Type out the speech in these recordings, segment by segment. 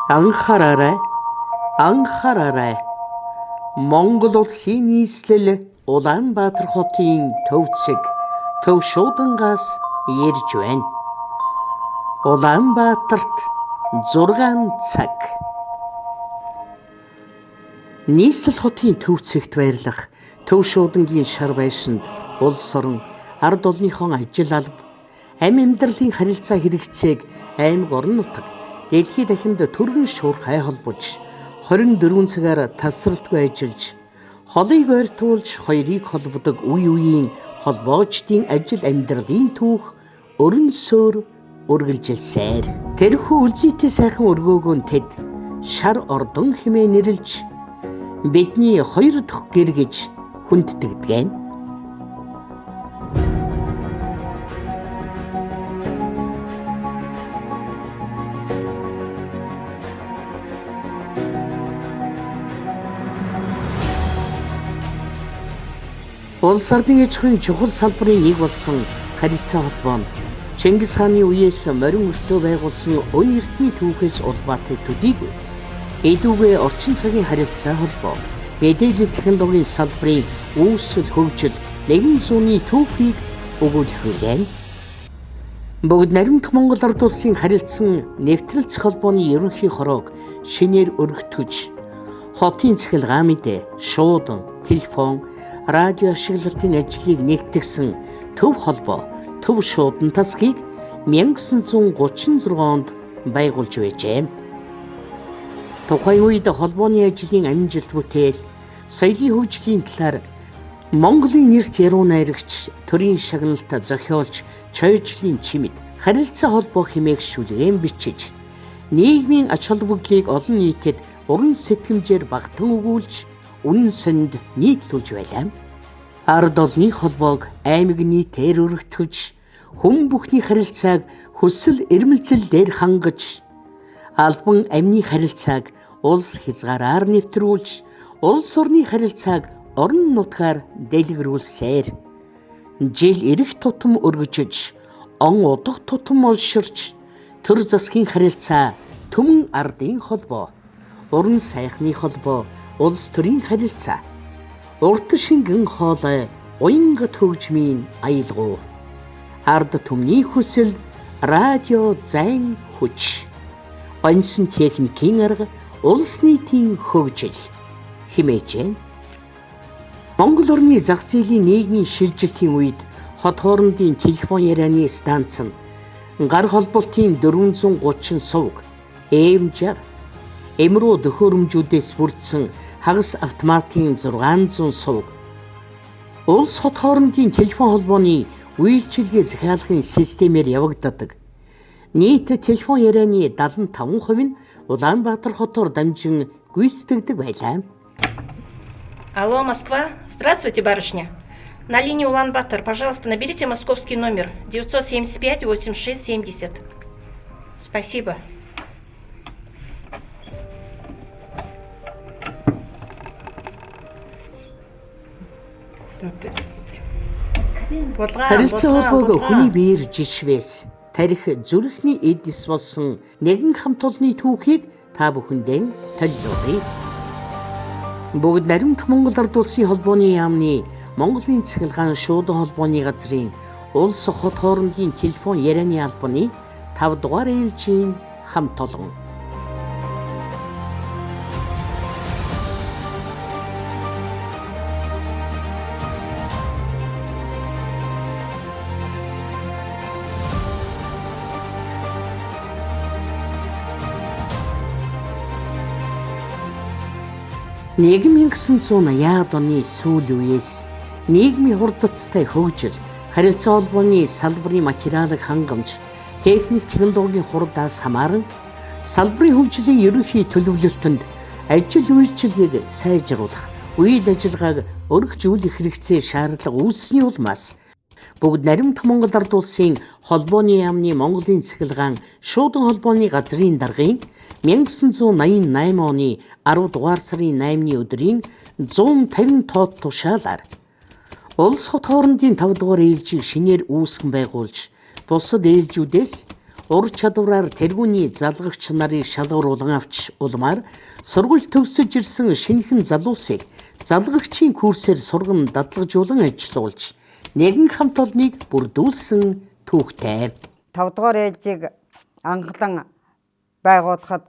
Анхаараарай. Анхаараарай. Монгол улсын нийслэл Улаанбаатар хотын төвцөг Төв шуудангаас ярьж байна. Улаанбаатарт 6 цаг. Нийслэл хотын төвцөгт байрлах Төв шуудангийн шар байшинд улс орон ард олныхон ажил алба, амьдралын харилцаа хэрэгцээг аймаг орон нутаг дэлхийд дахинд түргэн шуурхай холбож 24 цагаар тасралтгүй ажиллаж, холыг ойртуулж хоёрыг холбодог үе үеийн холбоочдын ажил амьдралын түүх өрнөсөөр үргэлжилсээр. Тэрхүү үлзийтэй сайхан өргөөгөө тэд шар ордон хэмээн нэрлж бидний 2 дахь гэр гэж хүнддэгдгэн. Улс ордын аж ахуйн чухал салбарын нэг болсон харилцаа холбоо нь Чингис хааны үеэс морин өртөө байгуулсан уян эртний түүхээс улбаатай төдийгүй эдүүгээ орчин цагийн харилцаа холбоо, мэдээлэл технологийн салбарын үүсэл хөгжил, нэгэн зууны түүхийг өгүүлэх. Бүгд наримдах Монгол ард улсын харилцан нэвтрэлцэх холбооны ерөнхий хороог шинээр өргөтгөж, хотын цахилгаан мэдээ, шуудан, телефон, радио ашиглалтын ажлыг нэгтгэсэн Төв холбоо, Төв шуудан тасгийг 1936 онд байгуулж байжээ. Тухайн үед холбооны ажлын амжилт бүтээл, соёлын хөгжлийн талаар Монголын нэрт яруу найрагч, төрийн шагналт зохиолч Чойжлын чимэд харилцаа холбоо хэмээх шүлгээн бичиж, нийгмийн ач холбогдлыг олон нийтэд уран сэтгэмжээр багтан өгүүлж, үнэн сонинд нийтлүүлж байлаа. Ард олны холбоог аймаг нийтээр өргөтгөж, хүн бүхний харилцааг хүсэл эрмэлзэл дээр хангаж, албан амны харилцааг улс хязгаараар нэвтрүүлж, улс орны харилцааг орон нутгаар дэлгэрүүлсээр. Жил эрэх тутам өргөжөж, он удах тутам олширч, төр засгийн харилцаа, түмэн ардын холбоо, уран сайхны холбоо, улс төрийн харилцаа, урт шингэн хоолой, уянга төгжмийн аялгау, ард түмний хүсэл, радио зайн хүч, оньсон техникийн арга, улс нийтийн хөгжил хэмээжээ. Монгол орны зах зээлийн нийгмийн шилжилтийн үед хот хоорондын телефон ярианы станц нь гар холболтын 430 сувг, ЭМ-60, эмрүү төхөөрөмжүүдээс бүрдсэн хагас автоматын 600 сувг, улс хот хоорондын телефон холбооны үйлчилгээ захиалгын системээр явагддаг. Нийт телефон ярианы 75% нь Улаанбаатар хотоор дамжин гүйцэтгэдэг байлаа. Алло, Москва. Здравствуйте, барышня. На линии Улан-Батор, пожалуйста, наберите московский номер 975-86-70. Спасибо. Харилцаа холбоог хүний биеэр жишвээс тарих зүрхний эдис болсон нэгэн хамт олонны түүхийг та бүхэндээ төлөвлөе. Бүгд наримдах Монгол ард улсын холбооны яамны Монголын цахилгаан шуудан холбооны газрын улс хот хоорондын телефон ярианы албаны 5 дугаар ээлжийн хамт олон. Нийгмийн 1980-аад оны сүүл үеэс нийгмийн хурдцтай хөгжил, харилцаа холбооны салбарын материалыг хангамж, техник технологийн хурдаас хамааран салбарын хөгжлийн ерөнхий төлөвлөлтөнд ажил үйлчилгээг сайжруулах, үйл ажиллагааг өргөжүүлэх хэрэгцээ шаардлага үүссэний улмаас бүгд наримдах Монгол ард улсын холбооны яамны Монголын цахилгаан шуудан холбооны газрын даргын 1988 оны 10 дугаар сарын 8-ны өдрийн 150 тоод тушаалаар улс хот хоорондын 5 дугаар ээлжийг шинээр үүсгэн байгуулж, бусад ээлжүүдээс ур чадвараар тэргүүний залгагч нарыг шалгаруулан авч улмаар сургууль төгсөж ирсэн шинэхэн залуусыг залгагчийн курсээр сурган дадлагжуулан ажилуулж нэгэн хамт олныг бүрдүүлсэн түүхтэй. 5 дугаар ээлжийг анхлан байгуулахад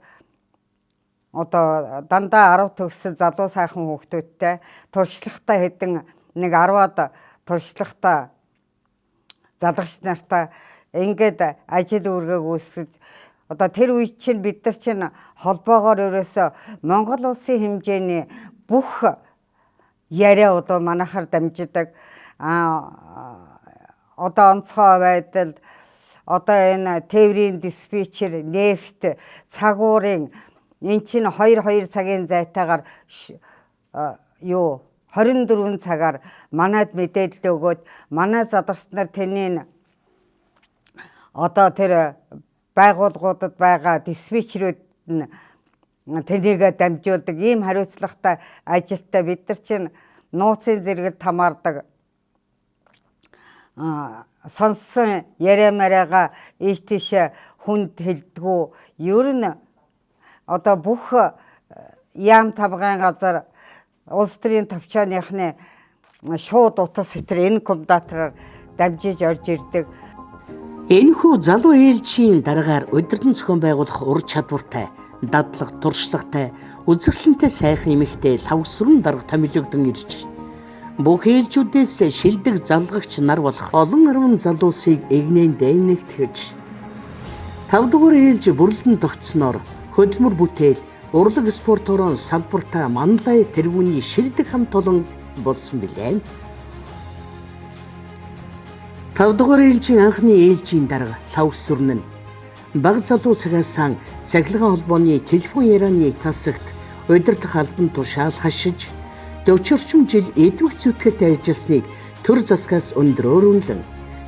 одоо дандаа 10 төгссөн залуу сайхан хүүхдүүдтэй туршлагатай хэдэн нэг 10-аад туршлагатай залгагч нартай ингээд ажил үүргээ гүйцэтгэж одоо тэр үед чинь бид нар чинь холбоогоор ерөөсө Монгол улсын хэмжээний бүх яриа одоо манайхаар дамждаг одоо онцгой байдал одоо энэ тээврийн диспетчер нефт цагуурын эн чинь 2 цагийн зайтаагаар 24 цагаар манайд мэдээлэл өгөөд манай залгагч нар тэнийг одоо тэр байгууллагуудад байгаа диспетчерүүд нь тэнийг дамжуулдаг ийм хариуцлагатай ажилтаа бид нар чинь нууцын зэрэгт хамаардаг сонссон яриа мариага ийш тийш хүнд хэлдэггүй ер нь одоо бүх яам тавгайн газар улс төрийн төвчөөныхний шууд утас хэтэр энэ коммутатороор дамжиж орж ирдэг. Энэхүү залуу ээлжийн дараагаар удирдан зохион байгуулах ур чадвартай, дадлаг туршлагатай, үзэсгэлэнтэй сайхан эмэгтэй лавгсрын дарга томилогдсон ирж бүх ээлжүүдээс шилдэг залгагч нар болох олон 10 залуусыг эгнэн дээнэгтгэж 5 дугаар ээлж бүрлэн тогтсноор хөдөлмөр бүтээл, урлаг спортоор салбартаа манлай тэргүүний шилдэг хамт олон болсон билээ. 5 дугаар ээлжийн анхны ээлжийн дарга лавгсрын нь баг залуу цагаасан цахилгаан холбооны телефон ярианы тасагт удирдах албан тушаал хашиж 40 орчим жил эдвэх зүтгэлтэй ажилласныг төр засгаас өндрөөр үнэлэн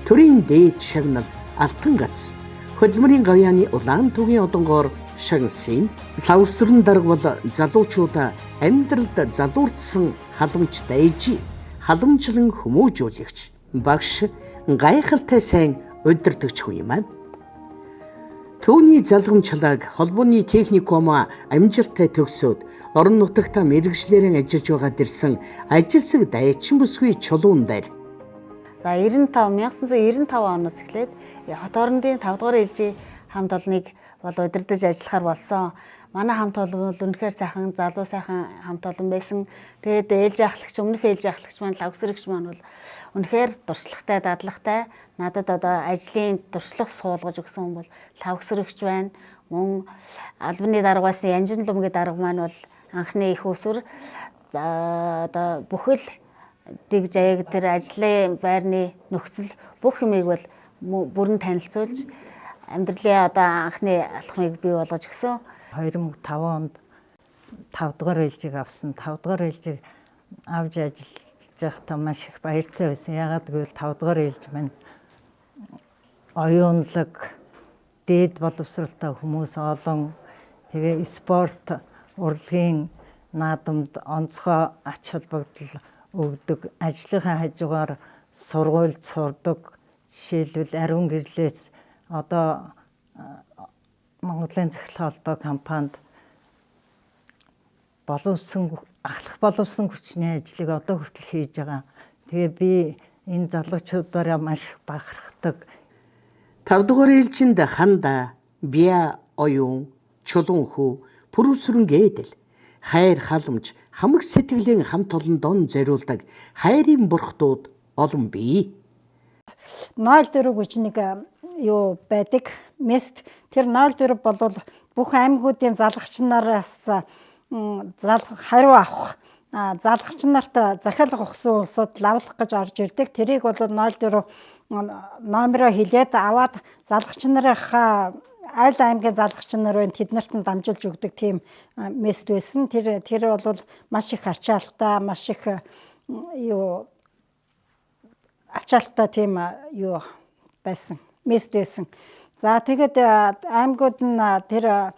төрийн дээд шагнал алтан гац хөдөлмөрийн гавьяаны улаан түгийн одонгоор шагналсан лавгсрын дарга бол залуучуудаа амьдралд залуурдсан халамж дайжи халамжлан хүмүүжүүлэгч багш гайхалтай сайн удирдагч хүн юм аа. Түүний залгамжлаг холбооны техникум амжилттай төгсөөд орон нутагта мэргэжлэрэн ажиллаж байгаад ирсэн ажилсаг дайчин бүсгүй чулуун дээр. За 1995 оноос эхлээд хот орондын 5 дугаар ээлжийн хамт олныг бол удирдах ажиллахаар болсон. Манай хамт олон бол үнэхээр сайхан залуу сайхан хамт олон байсан. Тэгээд ээлж ахлагч өмнөх ээлж ахлагч маань лавгсрэгч маань бол үнэхээр туршлагатай, дадлагтай. Надад одоо ажлын туршлага суулгаж өгсөн хүн бол лавгсрэгч байна. Мөн албаны даргаас Янжин лумгийн дарга маань бол анхны их усүр одоо бүхэл дэг заяг тэр ажлын байрны нөхцөл бүх юмыг бол бүрэн танилцуулж амьдралын одоо анхны алхмыг бий болгож өгсөн. 2005 онд 5 дугаар ээлжийг авсан. 5 дугаар ээлжийг авч ажиллаж байхдаа маш их баяртай байсан. Яагаад гэвэл 5 дугаар ээлж маань оюунлаг, дээд боловсралтай хүмүүс олон. Тэгээ спорт, урлагийн наадамд онцгой ач холбогдол өгдөг. Ажлынхаа хажуугаар сургуульд сурдаг. Жишээлбэл ариун гэрлээс одоо Монголын Цахилгаан холбоо компанид ахлах боловсон хүчний ажлыг одоо хүртэл хийж байгаа. Тэгээ би энэ залуучуудаараа маш их бахархдаг. 5 дугаар ээлжинд ханда, бия оюун, чулуун хүү, пүрүсрэн гэдэл, хайр халамж, хамаг сэтгэлийн хамт олон дон зориулдаг хайрын бурхтууд олон бий. 04 гэж нэг юу байдаг. Мест тэр 04 бол бүх аймагуудын залгагч нараас хариу авах залгагч нарт захиалга өгсөн улсууд лавлах гэж орж ирдэг. Тэрийг бол 04 номероо хэлээд аваад залгагч нарынхаа аль аймгийн залгагч нар байна тэднэрт нь дамжуулж өгдөг тийм мест байсан. Тэр бол маш их ачаалттай, маш их юу ачаалттай тийм юу байсан. Мест байсан. За тэгээд аймагуд нь тэр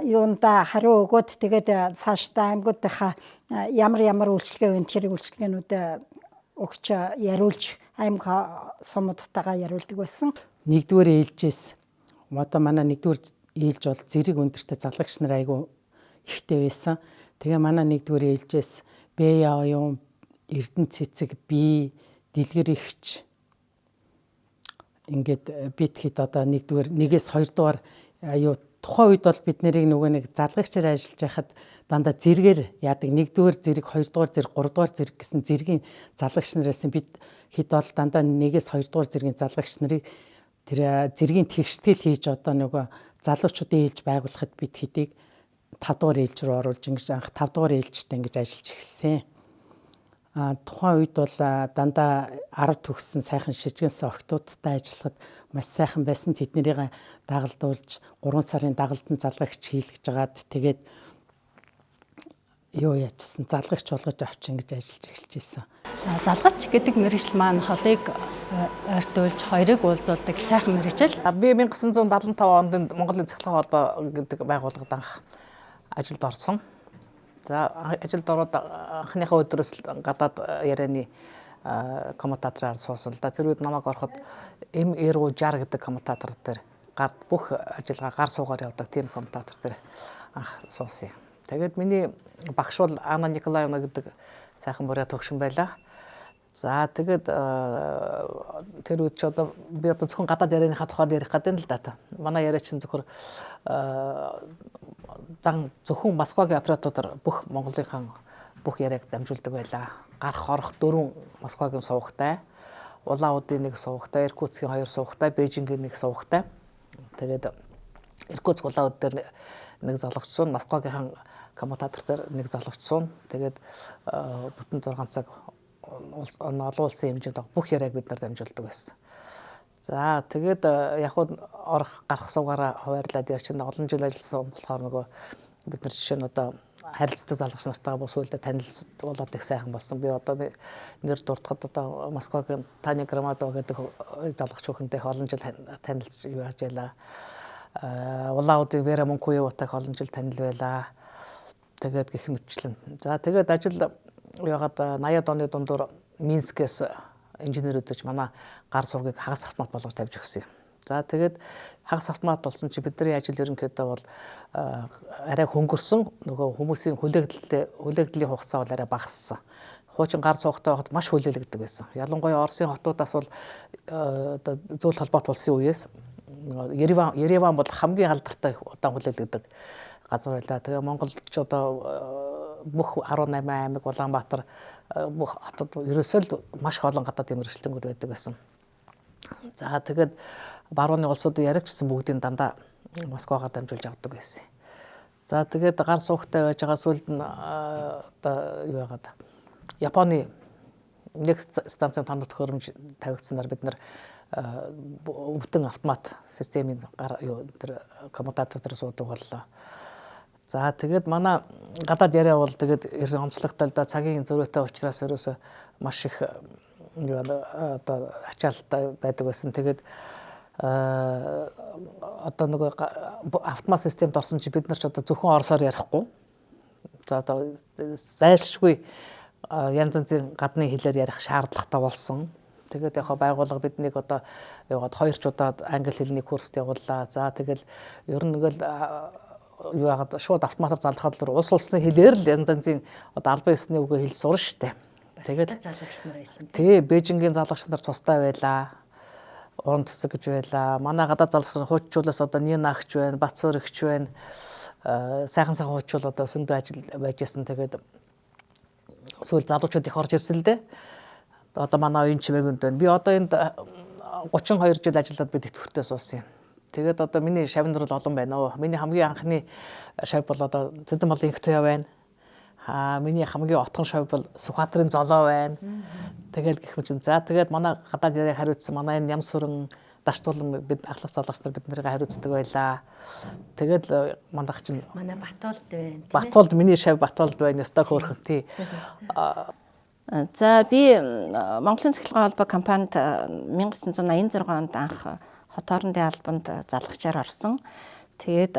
юунда хариу өгөөд тэгээд цаашдаа аймагуудынхаа ямар үйлчлэгээ вэ тэр үйлчлэгээнүүд өгч яриулж аймаг сумуудтайгаа яриулдаг байсан. 1-р ээлжээс Одоо манай 1-р ээлж бол зэрэг өндөртэй залгагч нар айгүй ихтэй байсан. Тэгээ манай 1-р ээлжээс Бэя оюун, Эрдэнэ цэцэг, би, Дэлгэр ихч ингээд битгээд одоо 1-р 1-ээс 2-дугаар тухайн үед бол бид нарыг нөгөө нэг залгагчаар ажиллаж байхад дандаа зэрэгээр яадаг 1-р зэрэг, 2-дугаар зэрэг, 3-дугаар зэрэг гэсэн зэргийн залгагч нар байсан. Бид хэд бол дандаа 1-ээс 2-дугаар зэргийн залгагч нарыг тэр зэргийн тэгштэл хийж одоо нөгөө залуучуудын ээлж байгуулахад бид хэдийг 5-дугаар ээлж рүү оруулж ингэж анх 5-дугаар ээлжтэй ингэж ажиллаж эхэлсэн. Тухайн үед бол дандаа 10 төгссөн сайхан шижгэнсэн охтуудтай ажиллахад маш сайхан байсан. Тэднэрийг дагалдуулж 3 сарын дагалдан залгагч хийлгэж жагаад тэгээд юу яажсан залгагч болгож авч ингэж ажиллаж эхэлж байсан. За залгагч гэдэг мэргэжил маань холыг ойртуулж хоёрыг уулзуулдаг сайхан мэргэжил. Би 1975 онд Монголын цахилгаан холбоо гэдэг байгууллагад анх ажилд орсон. За ажилд ороод анхныхаа өдрөөс гадаад ярианы коммутатораар суусан л да. Тэр үед намайг ороход M9060 гэдэг коммутатор дээр бүх ажиллагаа гар суугаар явдаг тийм коммутатор дээр анх суусан. Тэгээд миний багш бол Анна Николаевна гэдэг сайхан буря төгшин байла. За тэгээд тэр үед ч одоо би одоо зөвхөн гадаад ярианыхаа тухайд ярих гэдэг л да. Манай яриа чинь зөвхөн Москвагийн операторууд бүх Монголынхаа бүх яриаг дамжуулдаг байлаа. Гарах орох 4 Москвагийн сувагтай, Улаан-удын 1 сувагтай, Иркутскийн 2 сувагтай, Бээжингийн 1 сувагтай. Тэгээд Иркутск Улаан-уд дээр 1 залгагчсан, Москвагийн коммутатор дээр 1 залгагчсан. Тэгээд бүтэн 6 цаг олон улсын хэмжээнд бүх яриаг бид нар дамжуулдаг байсан. За тэгээд яг хуу орох гарах суугаараа хуваарлаад яар чинь олон жил ажилласан болохоор нөгөө бид нар жишээ нь одоо харилцдаг залгагч нартайгаа бас үйлдэ танилцуулаад их сайхан болсон. Би одоо нэр дуртахад одоо Москвагийн Таня Громадова гэдэг залгагч хүүхэнтэй олон жил танилцж яаж байлаа. Улаан-удын Вера Монкуеватай олон жил танил байлаа. Тэгээд гэх мэтчлэн. За тэгээд ажил ягаад 80-аад оны дундуур Минскээс инженерүүд манай гар сургийг хагас автомат болгож тавьж өгсөн юм. За тэгээд хагас автомат болсон чи бидний ажил ерөнхийдөө бол арай хөнгөрсөн. Нөгөө хүмүүсийн хүлээлгэлийн хугацаа бол арай багассан. Хуучин гар суугтай байхад маш хүлээлгдэг байсан. Ялангуяа Оросын хотуудаас бол зөвлөлт холбоот болсон үеэс Ереван бол хамгийн алдартай удаан хүлээлгдэг газар байлаа. Тэгээ Монголч одоо бүх 18 аймаг Улаанбаатар бүх хотод ерөөсөө маш олон гадаад мэргэжлэнгүүд байдаг байсан. За тэгээд барууны улсуудын яригчсан бүгдийн дандаа Москвагаар дамжуулж авдаг байсан. За тэгээд гар суугтай байж байгаа сүлд нь одоо юу яагаад Японы нэг станцын тоног төхөөрөмж тавигдсанаар бид нар бүтэн автомат системийн тэр коммутатор дээр суудаг боллоо. За тэгээд манай гадаад яриа бол тэгээд онцлогтой л да цагийн зөрүүтэй учраас ерөөсө маш их одоо ачаалттай байдаг байсан. Тэгээд одоо нөгөө автомат системд орсон чи бид нар ч одоо зөвхөн орсоор ярихгүй. За одоо зайлшгүй янз янзын гадны хэлээр ярих шаардлагатай болсон. Тэгээд яг байгууллага биднийг одоо яваад 2 ч удаад англи хэлний курст явууллаа. За тэгэл ер нь ингээл юу яагаад шууд автоматар залгахад л улс улсын хэлээр л янз янзын одоо албан ёсны үгээ хэл сурна штэ. Тэгээд залгагч нар байсан. Тий, Бээжингийн залгагч нар тустай байлаа. Уран цэцэг гэж байлаа. Манай гадаад залгагч нар хууччлаас одоо Нина агч байна, Бацуур агч байна. Сайхан хуучул одоо сөндөө ажил байж исэн. Тэгээд сүүл залуучууд их орж ирсэн л дээ. Одоо манай оюун чимээгүнд байна. Би одоо энд 32 жил ажиллаад би тэтгэвртээ суусан юм. Тэгээд одоо миний шавнар бол олон байна. Миний хамгийн анхны шав бол одоо Цэдэн болын их туяа байна. Миний хамгийн отхон шав бол Сүхбаатарын золоо байна. Тэгэл гэх мэт. За тэгээд манай гадаад яриаг хариуцсан манай энэ Ямсүрэн Даштуулан бид ахлах залгагч нар бид нарыг хариуцдаг байлаа. Тэгээд мандах чинь манай Батуулд байна. Батуулд миний шав Батуулд байна. Яста хөөрхөн тий. За би Монголын цахилгаан холбоо компанид 1986 онд анх хот хоорондын албанд залгагчаар орсон. Тэгээд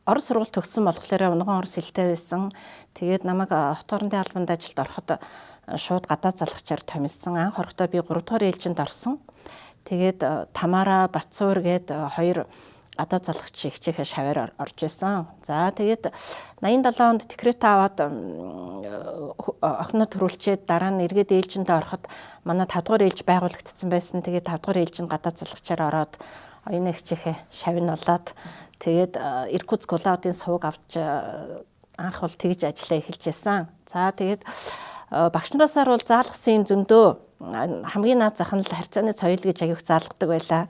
Орос сургууль төгссөн болохоор унган орос хэлтэй байсан. Тэгээд намайг хот хоорондын албанд ажилд ороход шууд гадаад залгагчаар томилсон. Анх орохдоо би 3 дугаар ээлжинд орсон. Тэгээд Тамара Батсуур гээд хоёр гадаа залгагч хичээхээ шаваар орж исэн. За тэгээд 87 онд декрет аваад охиноо төрүүлчээд дараа нь эргээд ээлжиндээ ороход манай 5 дугаар ээлж байгуулагдсан байсан. Тэгээд 5 дугаар ээлжинд гадаа залгагчаар ороод оюуны хичээхээ шавь нь болоод тэгээд Иркутск улаудын сувг авч анх бол тэгж ажиллаа эхэлж байсан. За тэгээд багш нараасаар бол заалгасан юм зөндөө хамгийн наад зах нь л харьцааны соёл гэж аяух заалгадаг байлаа.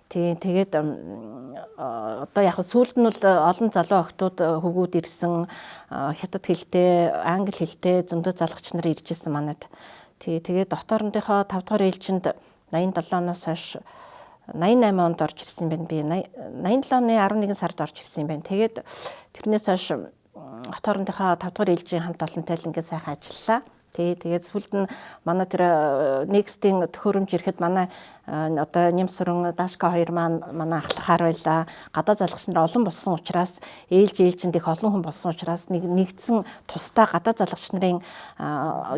Тэгээд одоо яг сүүлд нь бол олон залуу охтууд хөвгүүд ирсэн хятад хэлтэй, англи хэлтэй зөндөө залгагч нар ирж исэн манад. Тэгээд дотоорныхоо 5 дугаар ээлжинд 87 оноос хойш 88 онд орж ирсэн байна. Би 87 оны 11 сард орж ирсэн байна. Тэгээд тэрнээс хойш дотоорныхоо 5 дугаар ээлжийн хамт олонтой л ингээд сайхан ажиллалаа. Тэгээд сүүлд нь манай тэр Next-ийн төхөөрөмж ирэхэд манай одоо Нямсрын Дашка 2 маань манай ахлахаар байлаа. Гадаа залгагч нар олон болсон учраас ээлжинд их олон хүн болсон учраас нэгдсэн тусдаа гадаа залгагч нарын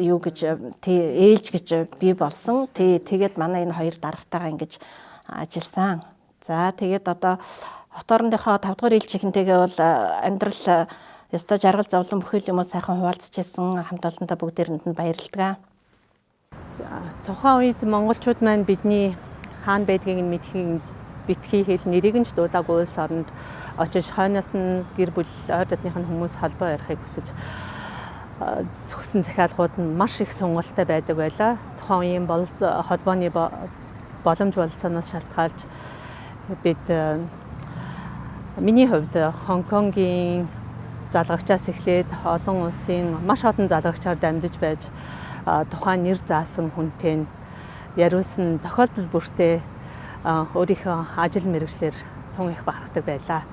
юу гэж ээлж гэж бий болсон. Тэгээд манай энэ хоёр дарагтайгаа ингэж ажилласан. За тэгээд одоо хотоорныхоо 5 дугаар ээлжийнхэнтэйгээ бол амьдрал ёстой жаргал зовлон бүхэл юмуд сайхан хуваалцж ирсэн хамт олонтой бүгдээрэнд нь баярлалаа. Тухайн үед монголчууд маань бидний хаана байдгийг нь мэдхийн битгий хэл нэрийг нь ч дуулаагүй улс оронд очиж хойноос нь гэр бүл ойр дотных нь хүмүүс холбоо ярихыг хүсэж зөвхөн захиалгууд нь маш их сонголттой байдаг байлаа. Тухайн үеийн холбооны боломж болцооноос шалтгаалж бид миний хувьд Хонконгийн залгагчаас эхлээд олон улсын маш олон залгагчаар дамжиж байж тухайн нэр заасан хүнтэй яриулсан тохиолдол бүртээ өөрийнхөө ажил мэргэжлэр тун их бахархдаг байлаа.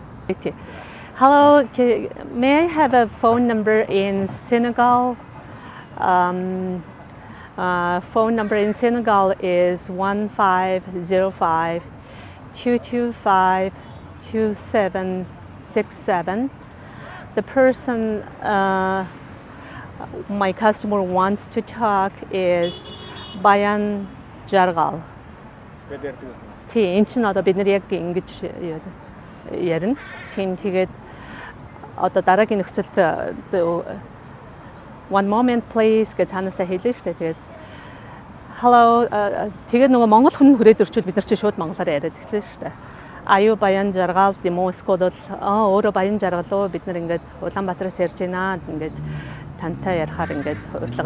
Hello, may I have a phone number in Senegal? Phone number in Senegal is 1505 225 2767. The person my customer wants to talk is Bayan Jargal. Энд чинь одоо бид нар яг ингэж ярина. Тэгээд одоо дараагийн нөхцөлд one moment please гэж танасаа хэлнэ шүү дээ. Тэгээд hello тэгээд нөгөө монгол хүн хүрээд ирчвэл бид нар чинь шууд монголоор яриад эхэлнэ шүү дээ. Аюу Баян Жаргал дэмүү эсвэл өөрөө Баян Жаргал уу бид нар ингээд Улаанбаатараас ярьж байна. Ингээд тантай ярихаар ингээд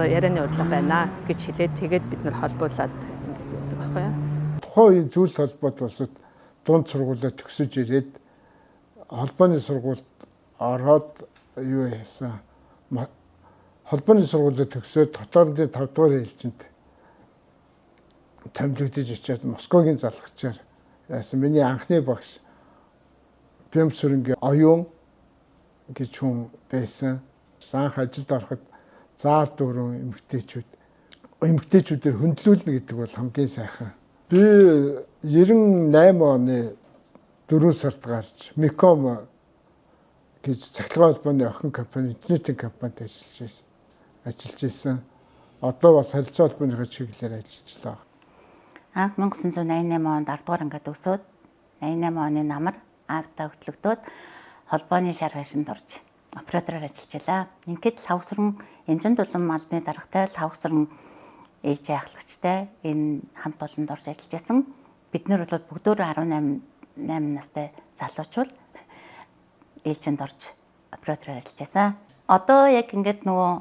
ярианы урилга байна гэж хэлээд тэгээд бид нар холбуулаад ингээд явдаг байхгүй юу? Тухайн үеийн зүйл холбоот улсууд дунд сургуулиуд төгсөж ирээд холбооны сургуульд ороод юу яасан. Холбооны сургуулиуд төгсөөд дотоорны 5 дугаар ээлжинд томилогдож очиад Москвагийн залгагчаар яасан. Миний анхны багш Бямсүрэнгийн оюун гэж хүн байсан. Анх ажилд ороход заар дүүрэн эмэгтэйчүүдээр хөндлүүлнэ гэдэг бол хамгийн сайхан. Би 98 оны 4 сард гарч Миком гэж цахилгаан холбооны охин компани, интернетийн компанид ажиллаж байсан. Одоо бас харилцаа холбооны чиглэлээр ажиллаж байна. Анх 1988 онд 10 дугаар ангид өсөөд 88 оны намар аавтаа хөтлөгдөөд холбооны шар хашинд орж оператороор ажиллаж байлаа. Ингээд лавсран эмчэнд улам албаны даргатай лавсран ээлжийн ахлагчтай энэ хамт олонд орж ажиллаж байсан. Бид нар бол бүгдөө 18 настай залуучвал ээлжинд орж оператороор ажиллаж байсан. Одоо яг ингээд нөгөө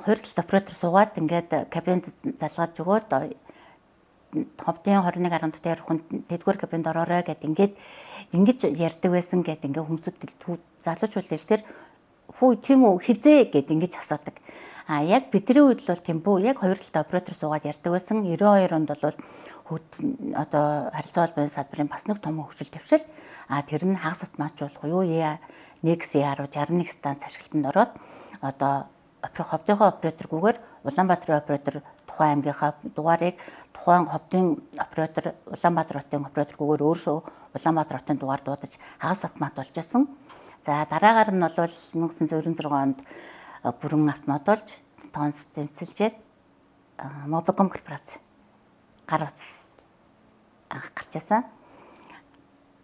хуурдалт оператор суугаад ингээд кабинд залгаж өгөөд ховдын 21 12 хүн тэдгээр кабинд ороорой гэд ингэж ярьдаг байсан гэд ингээ хүмүүсд залуучууд хэлэхээр хүү тийм үү хизээ гэд ингэж асуудаг. Яг бидний үед л бол тийм бүү яг хоёр талтай оператор суугаад ярьдаг байсан. 92 онд бол одоо харилцаа холбооны салбарын бас нэг том хөгжил твшил. Тэр нь хагас автоматч болох юу Next 61 станц ашиглалтанд ороод одоо ховдынхоо операторгүйгээр Улаанбаатарын оператор тухайн аймгийнхаа дугаарыг тухайн ховдын оператор Улаанбаатар хотын операторгүйгээр өөрөөсөө Улаанбаатар хотын дугаар дуудаж хагас автомат болж байсан. За дараагаар нь бол 1996 онд бүрэн автомат болж тоонс зэмцэлжээд Mobicom корпорац гар утас ажилласан.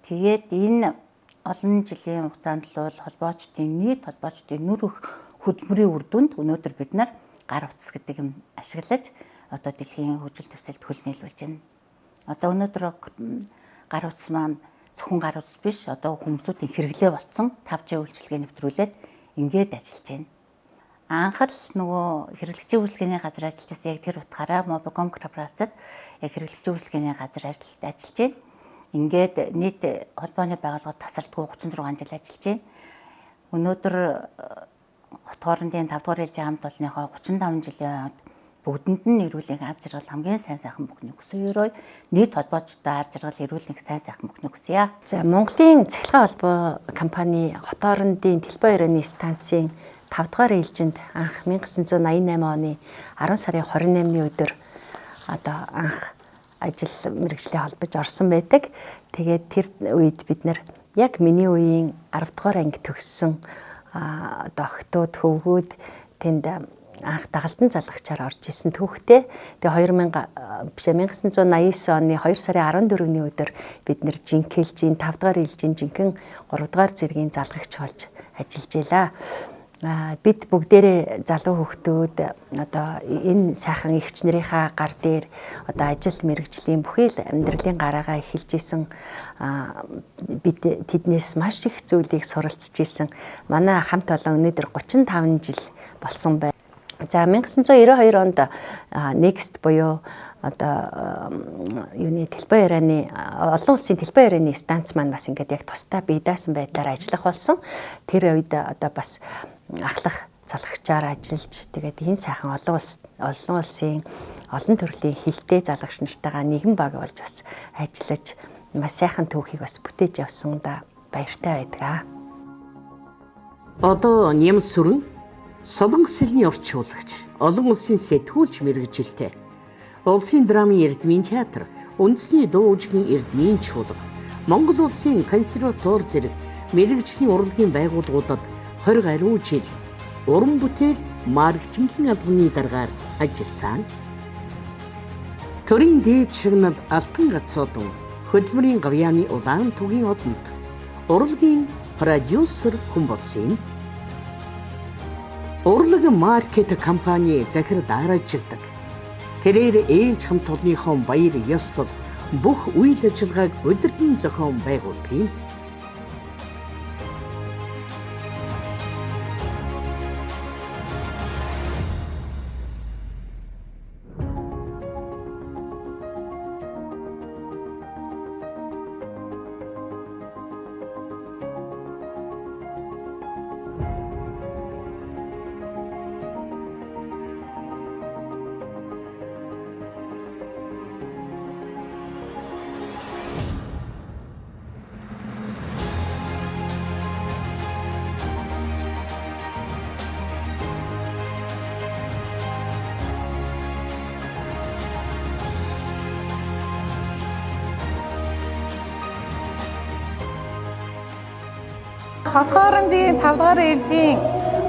Тэгээд энэ олон жилийн хугацаанд л нийт холбоочдын нэр хөдөлмөрийн үр дүнд өнөөдөр бид нар гар утас гэдэг юм ашиглаж одоо дэлхийн хөгжил төвсөлд хөл нийлүүлж байна. Одоо өнөөдөр гар утас маань зөвхөн гар утас биш, одоо хүмүүсийн хэрэглээ болсон 5G үйлчилгээ нэвтрүүлээд ингээд ажиллаж байна. Анх л нөгөө хэрэглэгчийн үйлчилгээний газар ажиллаж байсан яг тэр утгаараа Mobicom корпорацид яг хэрэглэгчийн үйлчилгээний газар ажиллаж байна. Ингээд нийт холбооны байгууллагад тасралтгүй 36 жил ажиллаж байна. Өнөөдөр хот хоорондын 5 дугаар ээлжийн хамт олонныхоо 35 жилийн бүгдэнд нь эрүүлийн аз жаргал хамгийн сайн сайхан бүхнийг хүсье. Нийт холбоочтой аз жаргал эрүүлийн сайн сайхан бүхнийг хүсье. За Монголын цахилгаан холбоо компани хот хоорондын телбоо ярианы станцын 5 дугаар ээлжинд анх 1988 оны 10 сарын 28-ны өдөр одоо анх ажил мэргэжлээ холбож орсон байдаг. Тэгээд тэр үед бид нар яг миний үеийн 10 дугаар анги төгссөн одоо охтууд хөвгүүд тэнд анх дагалдан залгачаар орж исэн түүхтэй. Тэгээ 1989 оны 2 сарын 14-ний өдөр бид нэр жинхэлжийн 5 дугаар ээлжийн жинхэнэ 3 дугаар зэргийн залгагч болж ажиллаж байлаа. Бид бүгдээрээ залуу хүүхдүүд одоо энэ сайхан эгч нарынхаа гар дээр одоо ажил мэргэжлийн бүхий л амьдралын гараагаа эхэлж исэн бид тэднээс маш их зүйлийг суралцж исэн. Манай хамт олон өнөөдөр 35 жил болсон байна. За 1992 онд Next буюу одоо юуны телбоо ярианы олон улсын телбоо ярианы станц маань бас ингээд яг тусдаа бие даасан байдлаар ажиллах болсон. Тэр үед одоо бас ахлах залгагчаар ажиллаж тэгээд энэ сайхан олон улсын олон төрлийн хилтэй залгагч нартайгаа нэгэн баг болж бас ажиллаж маш сайхан түүхийг бас бүтээж явсандаа баяртай байдаг. Одоо Нямс сүрэн Солонгос хэлний орчуулагч, олон улсын сэтгүүлч мэргэжилтэй. Улсын драмын эрдмийн театр, үндэсний дуу үжигийн эрдмийн чуулга, Монгол улсын консерватори зэрэг мэргэжлийн урлагийн байгууллагуудад 20 гаруй жил уран бүтээл, маркетингийн албаны даргаар ажилласан. Төрийн дээд шагнал алтан гацоодон хөдөлмөрийн гавьяаны улаан түгийн одонд урлагийн продюсер хүн болсон юм. Урлаг маркет компани захирлаар ажилладаг. Тэрээр ээлж хамт олонныхон баяр ёслол бүх үйл ажиллагааг удирдан зохион байгуулдаг юм. Хот хоорондын 5 дугаар ээлжийн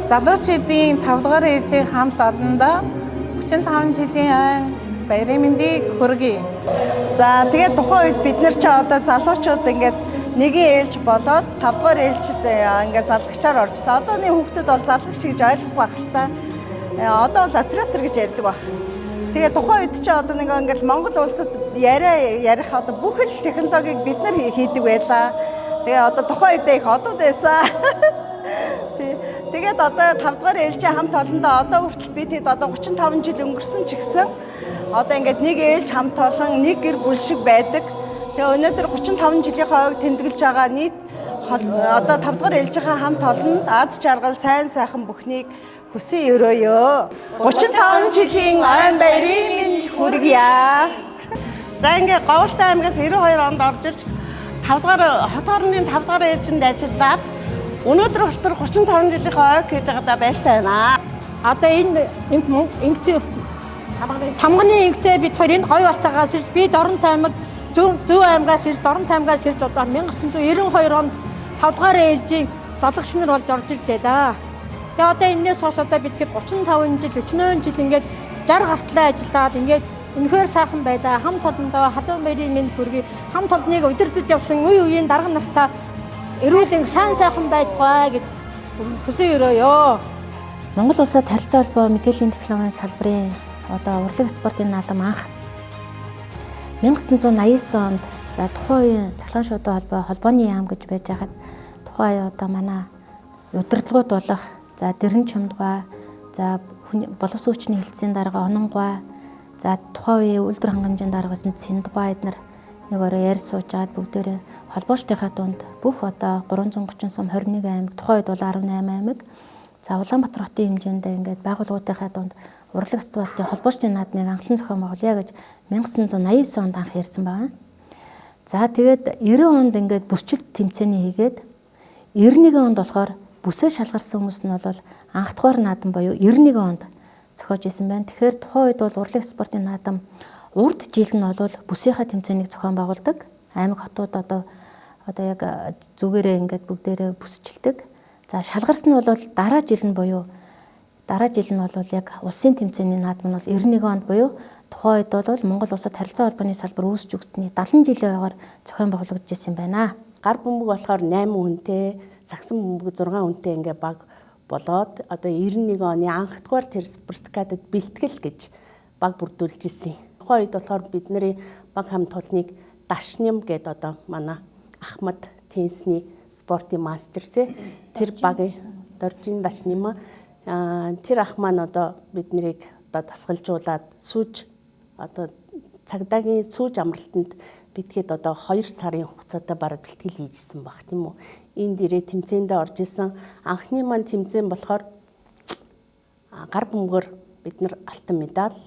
залуучуудын 5 дугаар ээлжийн хамт олондоо 35 жилийн ойн баярын мэндийг хүргэе. За тэгээд тухайн үед бид нар ч одоо залуучууд ингээд нэгэн ээлж болоод 5 дугаар ээлжид ингээд залгагчаар оржсэн. Одооны хүүхдүүд бол залгагч гэж ойлгохгүй байх л та. Одоо бол оператор гэж ярьдаг баг. Тэгээд тухайн үед ч одоо нэг ингээд Монгол улсад ярих одоо бүх л технологиг бид нар хийдэг байлаа. Тэгээ одоо тухайн үед их одууд байсан. Тэгээд одоо 5 дугаар ээлжийн хамт олондоо одоо хүртэл бид хэд одоо 35 жил өнгөрсөн ч гэсэн одоо ингээд нэг ээлж хамт олон нэг гэр бүл шиг байдаг. Тэгээ өнөөдөр 35 жилийн хойг тэмдэглэж байгаа нийт одоо 5 дугаар ээлжийнхаа хамт олонд аз жаргал сайн сайхан бүхнийг хүсэн өрөөё. 35 жилийн ойн баярын мэнд хүргье. За ингээд Говьлтай аймгаас 92 онд орж ирж 5 дугаар хот хоорондын 5 дугаар ээлжинд ажиллаад өнөөдөр болтор 35 жилийн хойг хийж байгаадаа баяртай байна. Одоо энэ тамганы ингээдээ бид хоёр энэ гой балтаагаас ирж би Доронт аймаг Зөв аймгаас ирж Доронт аймгаас ирж одоо 1992 онд 5 дугаар ээлжийн залгагч нар болж орж ирж байлаа. Тэгээ одоо энэс хойш одоо бид хэд 35 жил 48 жил ингээд 60 гартлаа ажиллаад ингээд Үнэхээр сайхан байлаа. Хамт олондоо халуун баярын мэнд хүргэе. Хамт олныг удирдах явсан үе үеийн дарга нартаа эрүүл сайхан байдгаа гэж хүсэж өрөөё. Монгол Улсад харилцаа холбоо мэдээллийн технологийн салбарын урлаг спортын наадам анх 1989 онд за тухайн үеийн цахилгаан шуудын холбооны яам гэж байж хахад тухайн манай удирдлагууд болох за дэрэн чумдгаа за боловсруучны хэлтсийн дарга ононгой за тухайн үеийн үйлдвэр хангамжийн даргасан цэндгой эднэр нэг орой яар сууж аваад бүгдээрээ холбоочтынхаа дунд бүх 330 сум 21 аймаг тухайн үед бол 18 аймаг за Улаанбаатар хотын хэмжээндээ ингээд байгууллагуудынхаа дунд урлаг спортын холбоочтын наадмыг анхлан зохион байгуулъя гэж 1989 онд анх ярьсан байна. За тэгээд 90 онд ингээд бүсчилт тэмцээний хийгээд 91 онд болохоор бүсээ шалгарсан хүмүүс нь бол анх дахь наадам буюу 91 онд зохиож исэн байна. Тэгэхээр тухайн үед бол урлаг спортын наадам урд жил нь бол бүсийнхаа тэмцээнийг зохион байгуулдаг. Аймаг хотууд одоо яг зүгээрээ ингээд бүгдээрээ бүсчилдэг. За шалгарсан нь бол дараа жил нь бол яг улсын тэмцээний наадам нь бол 91 онд буюу тухайн үед бол Монгол Улсад харилцаа холбооны салбар үүсч өгсөний 70 жилийн ойгоор зохион байгуулагдаж ирсэн байна. Гар бөмбөг болохоор 8 хүнтэй, сагсан бөмбөг 6 хүнтэй ингээ баг болоод одоо 91 оны анх дахь тэр спартакиадад бэлтгэл гэж баг бүрдүүлж ирсэн. Тухайн үед болохоор бидний баг хамт олныг Дашням гэдэг одоо манай Ахмад теннисний спортын мастер тэр багийн Доржин Дашням тэр ах маань одоо биднийг одоо тасгалжуулаад сүүж одоо цагдаагийн сүүж амралтанд бидгээд одоо 2 сарын хугацаатай бараг бэлтгэл хийжсэн баг тийм үү. Энд ирээ тэмцээндээ орж исэн. Анхны маань тэмцээн болохоор гар бөмбөгөөр бид нар алтан медаль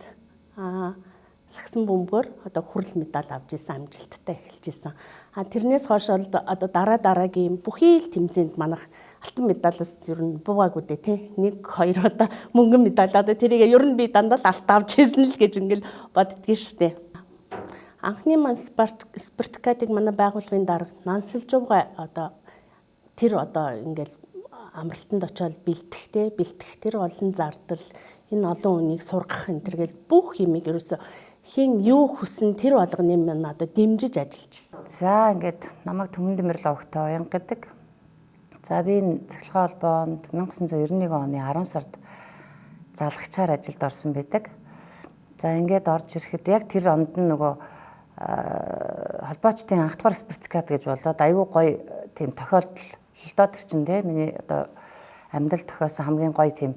сагсан бөмбөгөөр одоо хүрэл медаль авч исэн, амжилттай эхэлж исэн. Тэрнээс хойш одоо дараагийн бүхий л тэмцээнд манайх алтан медалаас ер нь буугаагүй дээ тий. 1 2 одоо мөнгөн медаль одоо тэрийг ер нь би дандаа л алт авч исэн л гэж ингээл боддгийм штэ. Анхны маань спартакиадыг манай байгууллагын дарга Нансалжууга одоо тэр одоо ингээл амралтанд очиод бэлтгэх тэр олон зардал энэ олон хүнийг сургах энэ төргээл бүх юмыг ерөөсө хин юу хүсэн тэр болгоны маань одоо дэмжиж ажиллаж байна. За ингээд намайг Төмөн Дэмэрлэг Огтой Оян гэдэг. За би энэ цахилгаан холбоонд 1991 оны 10 сард залгагчаар ажилд орсон байдаг. За ингээд орж ирэхэд яг тэр онд нь нөгөө холбоочтын анх дахь спартакиад гэж болоод аюу гоё тийм тохиолдол тэр чинь тийм миний одоо амьдрал тохиосон хамгийн гоё тийм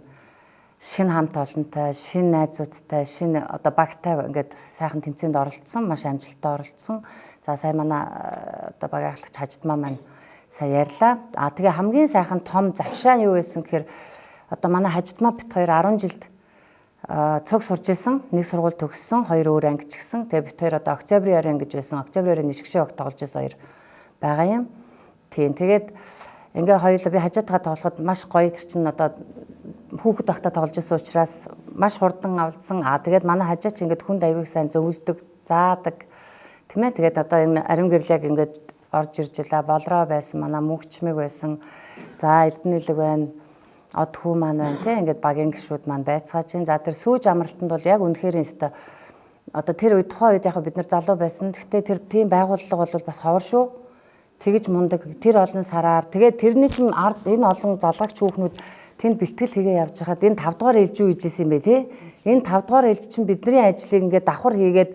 шинэ хамт олонтой, шинэ найзуудтай, шинэ одоо багтай ингээд сайхан тэмцээнд оролцсон, маш амжилттай оролцсон. За сая манай одоо багийн ахлагч Хажидмаа маань сая ярьлаа. Тэгээ хамгийн сайхан том завшаан юу байсан гэхээр одоо манай Хажидмаа бит хоёр 10 жилд цог сурж исэн, нэг сургууль төгссөн, хоёр өөр анги ч гэсэн. Тэгээ бит хоёр одоо октябрийн орон гэж байсан. Октябрийн орон нишгшээ огт тоглож исэн хоёр байгаа юм. Тийм. Тэгээд ингээ хоёулаа би хажаатгаа тоглоход маш гоё тэр чинь одоо хүүхэд байхдаа тоглож исэн учраас маш хурдан авалдсан. Тэгээд манай хажаач ингээд хүнд аягүй сайн зөвлөдөг, заадаг. Тийм ээ. Тэгээд одоо энэ ариун гэрлэг ингээд орж ирж илаа. Болроо байсан, манай мөнхчмэг байсан. За Эрдэнэлэг байна. Од хүү маань байна тийм ингээд багийн гишүүд маань байцгааж чинь. За тэр сүүж амралтанд бол яг үнэхээр инста одоо тэр үед тухайн үед яг бид нар залуу байсан. Гэхдээ тэр тийм байгууллага бол бас ховор шүү. Тэгэж мундаг тэр олон сараар тэгээд тэрний чинь ард энэ олон залгагч хүүхнүүд тэнд бэлтгэл хийгээ явж хахад энэ 5 дугаар ээлж юу хийжсэн бэ те энэ 5 дугаар ээлж чинь бидний ажлыг ингээд давхар хийгээд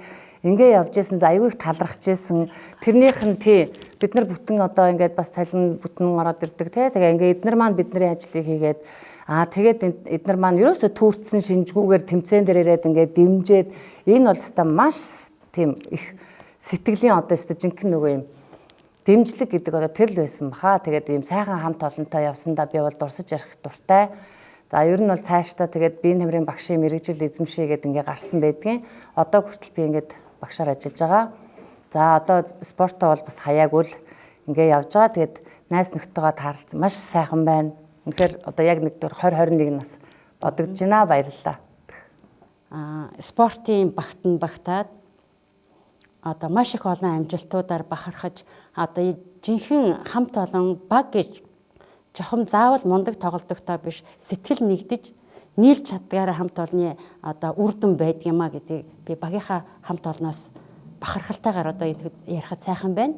ингээ явж исэн аюу их талархаж исэн тэрнийх нь тий бид нар бүтэн одоо ингээд бас цалин бүтэн ороод ирдэг те тэгээ ингээ эднэр маань бидний ажлыг хийгээд тэгээд эднэр маань ерөөсө түүртсэн шинжгүүгээр тэмцээн дээр ирээд ингээ дэмжээд энэ бол өстой маш тийм их сэтгэлийн одоо өстой жинхэнэ нөгөө юм дэмжлэг гэдэг одоо тэр л байсан баха. Тэгээд ийм сайхан хамт олонтой явсандаа би бол дурсаж ярих дуртай. За ер нь бол цаашдаа тэгээд биеийн тамирын багшийн мэрэгжил эзэмшээ гэдэг ингээ гарсан байдгийн. Одоо хүртэл би ингээд багшаар ажиллаж байгаа. За одоо спортоо бол бас хаяагүй л ингээ явж байгаа. Тэгээд найз нөхдөйгөө таарлцсан. Маш сайхан байна. Үнэхээр одоо яг нэг дөр 20-21 нас бодогдож байна. Баярлалаа. Спортын багтан багтаад одоо маш их олон амжилтуудаар бахархаж одоо жинхэнэ хамт олон баг гэж жохом заавал мундаг тоглодогтой биш сэтгэл нэгдэж нийлж чаддгаараа хамт олонны одоо үр дүн байдаг юмаа гэдгийг би багийнхаа хамт олноос бахархалтайгаар одоо ярихад сайхан байна.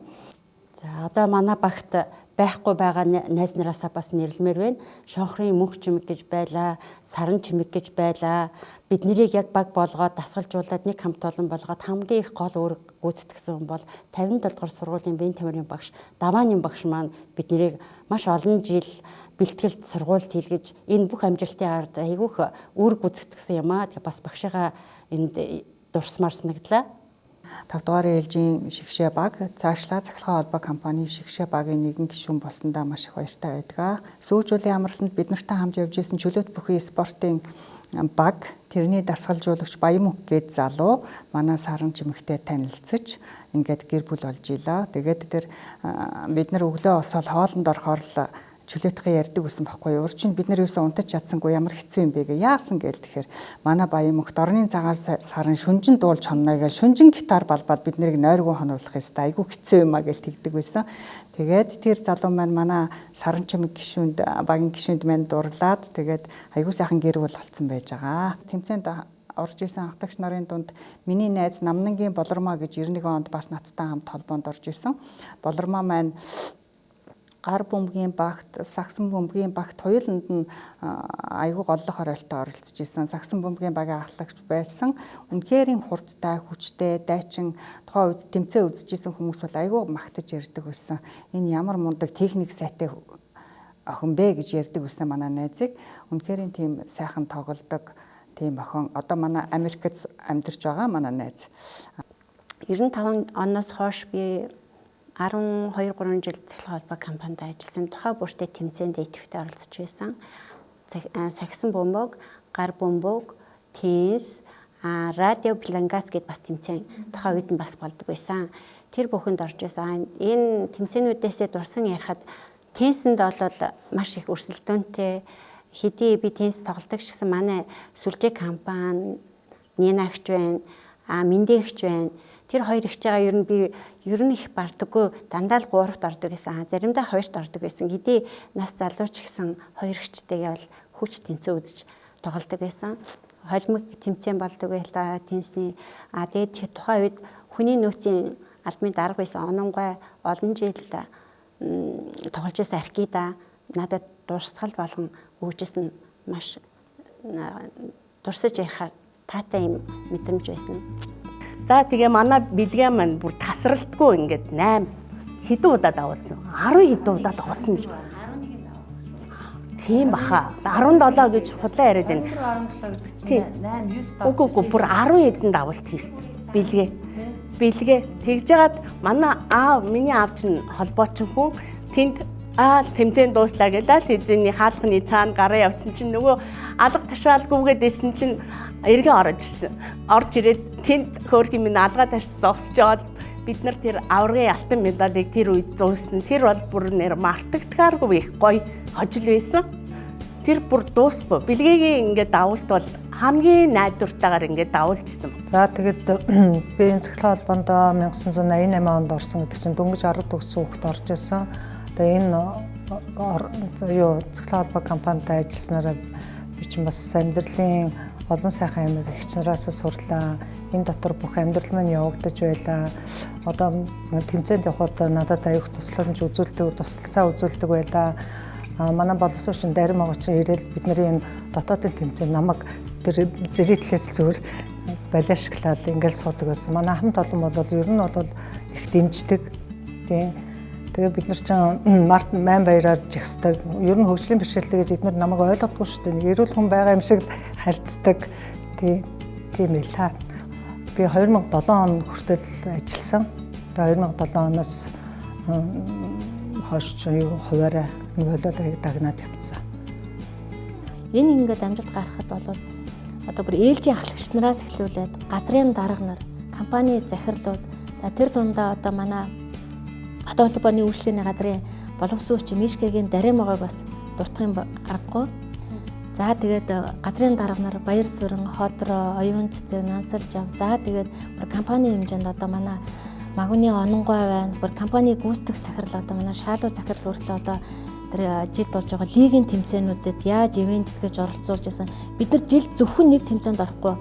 За одоо манай багт байхгүй байгаа найз нараасаа бас нэрлэмээр байна. Шонхрын мөнх чимэг гэж байлаа, саран чимэг гэж байлаа. Бид нарыг яг баг болгоод дасгалжуулаад нэг хамт олон болгоод хамгийн их гол үүрэг гүйцэтгэсэн хүн бол 57 дугаар сургуулийн Бэн тамирын багш, Давааны багш маань бид нарыг маш олон жил бэлтгэлд сургуульд хийлгэж энэ бүх амжилтын ард айгүйх үүрэг гүйцэтгэсэн юм аа. Тэгээ бас багшигаа энд дурсмаар санагдлаа. 5 дугаар ээлжийн шигшээ баг цаашлаа цахилгаан холбоо компани шигшээ багийн нэгэн гишүүн болсондоо маш их баяртай байдаг. Сүүжүүлэн амралтанд бид нартай хамт явж исэн чөлөөт бүхий спортын баг тэрний дасгалжуулагч Баян мөнх гээд залуу манай Саран чимэгтэй танилцж ингээд гэр бүл болж илаа. Тэгээд тэр бид нар өглөө осол хоолнд орохоор л чөлөөтгөө ярьдаг байсан байхгүй юу. Урчин бид нар юусэн унтаж чадсангүй ямар хэцүү юм бэ гэ. Яасан гээл тэгэхээр манай Баян мөнх дорны цагаар Саран шүнжин дуулж хонноо гээл шүнжин гитар балбал бид нарыг нойргоо хонуулах ёстой. Айгу хэцүү юм а гээл тэгдэг байсан. Тэгээд тэр залуу маань манай Саран чимэг гишүүнд багийн гишүүнд маань дурлаад тэгээд айгу сайхан гэр бүл болсон байж байгаа. Тэмцээнд орж исэн анхдагч нарын дунд миний найз Намнангийн Болормоо гэж 91 онд бас надтай хамт холбоонд орж исэн. Болормоо маань гар бөмбөгийн багт, сагсан бөмбөгийн багт хоёуланд нь айгүй голлох оролттой оролцож исэн. Сагсан бөмбөгийн багийн ахлагч байсан. Үнэхээр хурдтай, хүчтэй, дайчин тухайн үед тэмцээн үзэж исэн хүмүүс бол айгүй магтаж ярьдаг байсан. Энэ ямар мундаг техник сайтай охин бэ гэж ярьдаг байсан манай найзыг. Үнэхээр тийм сайхан тоглодог тийм охин. Одоо манай Америкт амьдарч байгаа манай найз. 95 оноос хойш би 12-3 жил цахилгаан холбоо компанид ажилласан. Тухайн бүртээ тэмцээнд идэвхтэй оролцож байсан. Сагсан бөмбөг, гар бөмбөг, теннис, радио плангас гэд бас тэмцээн тухайн үед нь бас болдог байсан. Тэр бүхэнд орж байсан. Энэ тэмцээнүүдээсээ дурсан ярихад теннисэнд бол маш их өрсөлдөөнтэй. Хэдий би теннис тоглодог ч гэсэн манай сүлжээ компани Нинагч байна, Мэндэгч байна. Тэр хоёр ихж байгаа ер нь их бардаггүй дандаа л 3-т ордог гэсэн. Заримдаа 2-т ордог байсан. Хэдий нас залууч гэсэн хоёр ихчтэйгээ бол хүч тэнцээ үзэж тоглодог байсан. Холимог тэмцээн болдог байлаа теннисний. Тэгээд тухайн үед хүний нөөцийн албаны дарга байсан Ононгой олон жил тоглож байсан Аркида надад дурсгал болгон өгчсэн маш дурсаж ярихаар таатай юм мэдрэмж байсан. За тэгээ манай бэлгээ маань бүр тасралтгүй ингээд 8 хэдэн удаа давуулсан. 10 хэдэн удаа давуулсан. Тийм баха. 17 гэж худлаа яриад байна. 17 гэдэг чинь 8 9 Үгүй бүр 10 хэдэн давуулт хийсэн. Бэлгээ тэгж жагаад манай миний аав чинь холбоочин хүн тэнд тэмцээн дууслаа гэлээ. Тэзэний хаалхны цаана гараа явсан чинь нөгөө алга ташаалгүйгээд исэн чинь эргэн орж ирсэн. Орж ирээд тэнд хөөрхий минь алгаа ташд зогсож жоод бид нар тэр аврагын алтан медалийг тэр үед зуулсан. Тэр бол бүр нэр мартагдахааргүй их гоё хожил байсан. Тэр бүр дуусгүй. Бэлгээгийн ингээд давуулт бол хамгийн найдвартайгаар ингээд давуулжсэн. За тэгэд би энэ цахилгаан холбоонд 1988 онд орсон гэдэг чинь дөнгөж 10 төгссөн хүүхэд орж исэн. Тэгээ энэ цахилгаан холбоо компанид ажилласнараа би чинь бас амьдралын олон сайхан юмыг их чараас сурлаа. Энэ дотор бүх амьдрал маань явагдаж байлаа. Одоо тэмцээнд явхад надад аюух тусламж үзүүлдэг, тусалцаа үзүүлдэг байлаа. Манай боловсрууччин Дарим агуучин ирээл бидний энэ дотоодын тэмцээн намайг тэр зэрэглээс зүгээр балиашглал ингээл суудаг байсан. Манай хамт олон бол ер нь бол их дэмждэг. Тийм. Тэгээ бид нар чинь март 8 баяраар жигсдэг. Ер нь хөгжлийн бэрхшээлтэй гэж эдгээр намайг ойлгодгүй шүү дээ. Нэг эрүүл хүн байгаа юм шиг харьцдаг. Тийм ээ та. Би 2007 он хүртэл ажилласан. Тэгээ 2007 оноос хойш хуваараа болоолыг дагнаад явцсан. Энэ ингээд амжилт гаргахад бол одоо бүр ээлжийн ахлагч нараас эхлүүлээд газрын дарга нар, компани захирлууд, за тэр дундаа одоо манай хотын холбооны үйлчлэлийн газрын боловсруучч Мишкагийн Даримогыг бас дуртах юм аргагүй. За тэгээд газрын дарга нар Баяр Сүрэн, Ходроо, Оюун цэцэг, Нансалж ав. За тэгээд бүр компани хэмжээнд одоо манай Магуны Ононгой байна. Бүр компани гүйцэтгэх захирал одоо манай Шаалуу захирал хүртэл одоо тэр жилд болж байгаа лигийн тэмцээнүүдэд яаж ивент гэж оролцуулж байсан. Бид нар жилд зөвхөн нэг тэмцээнд орохгүй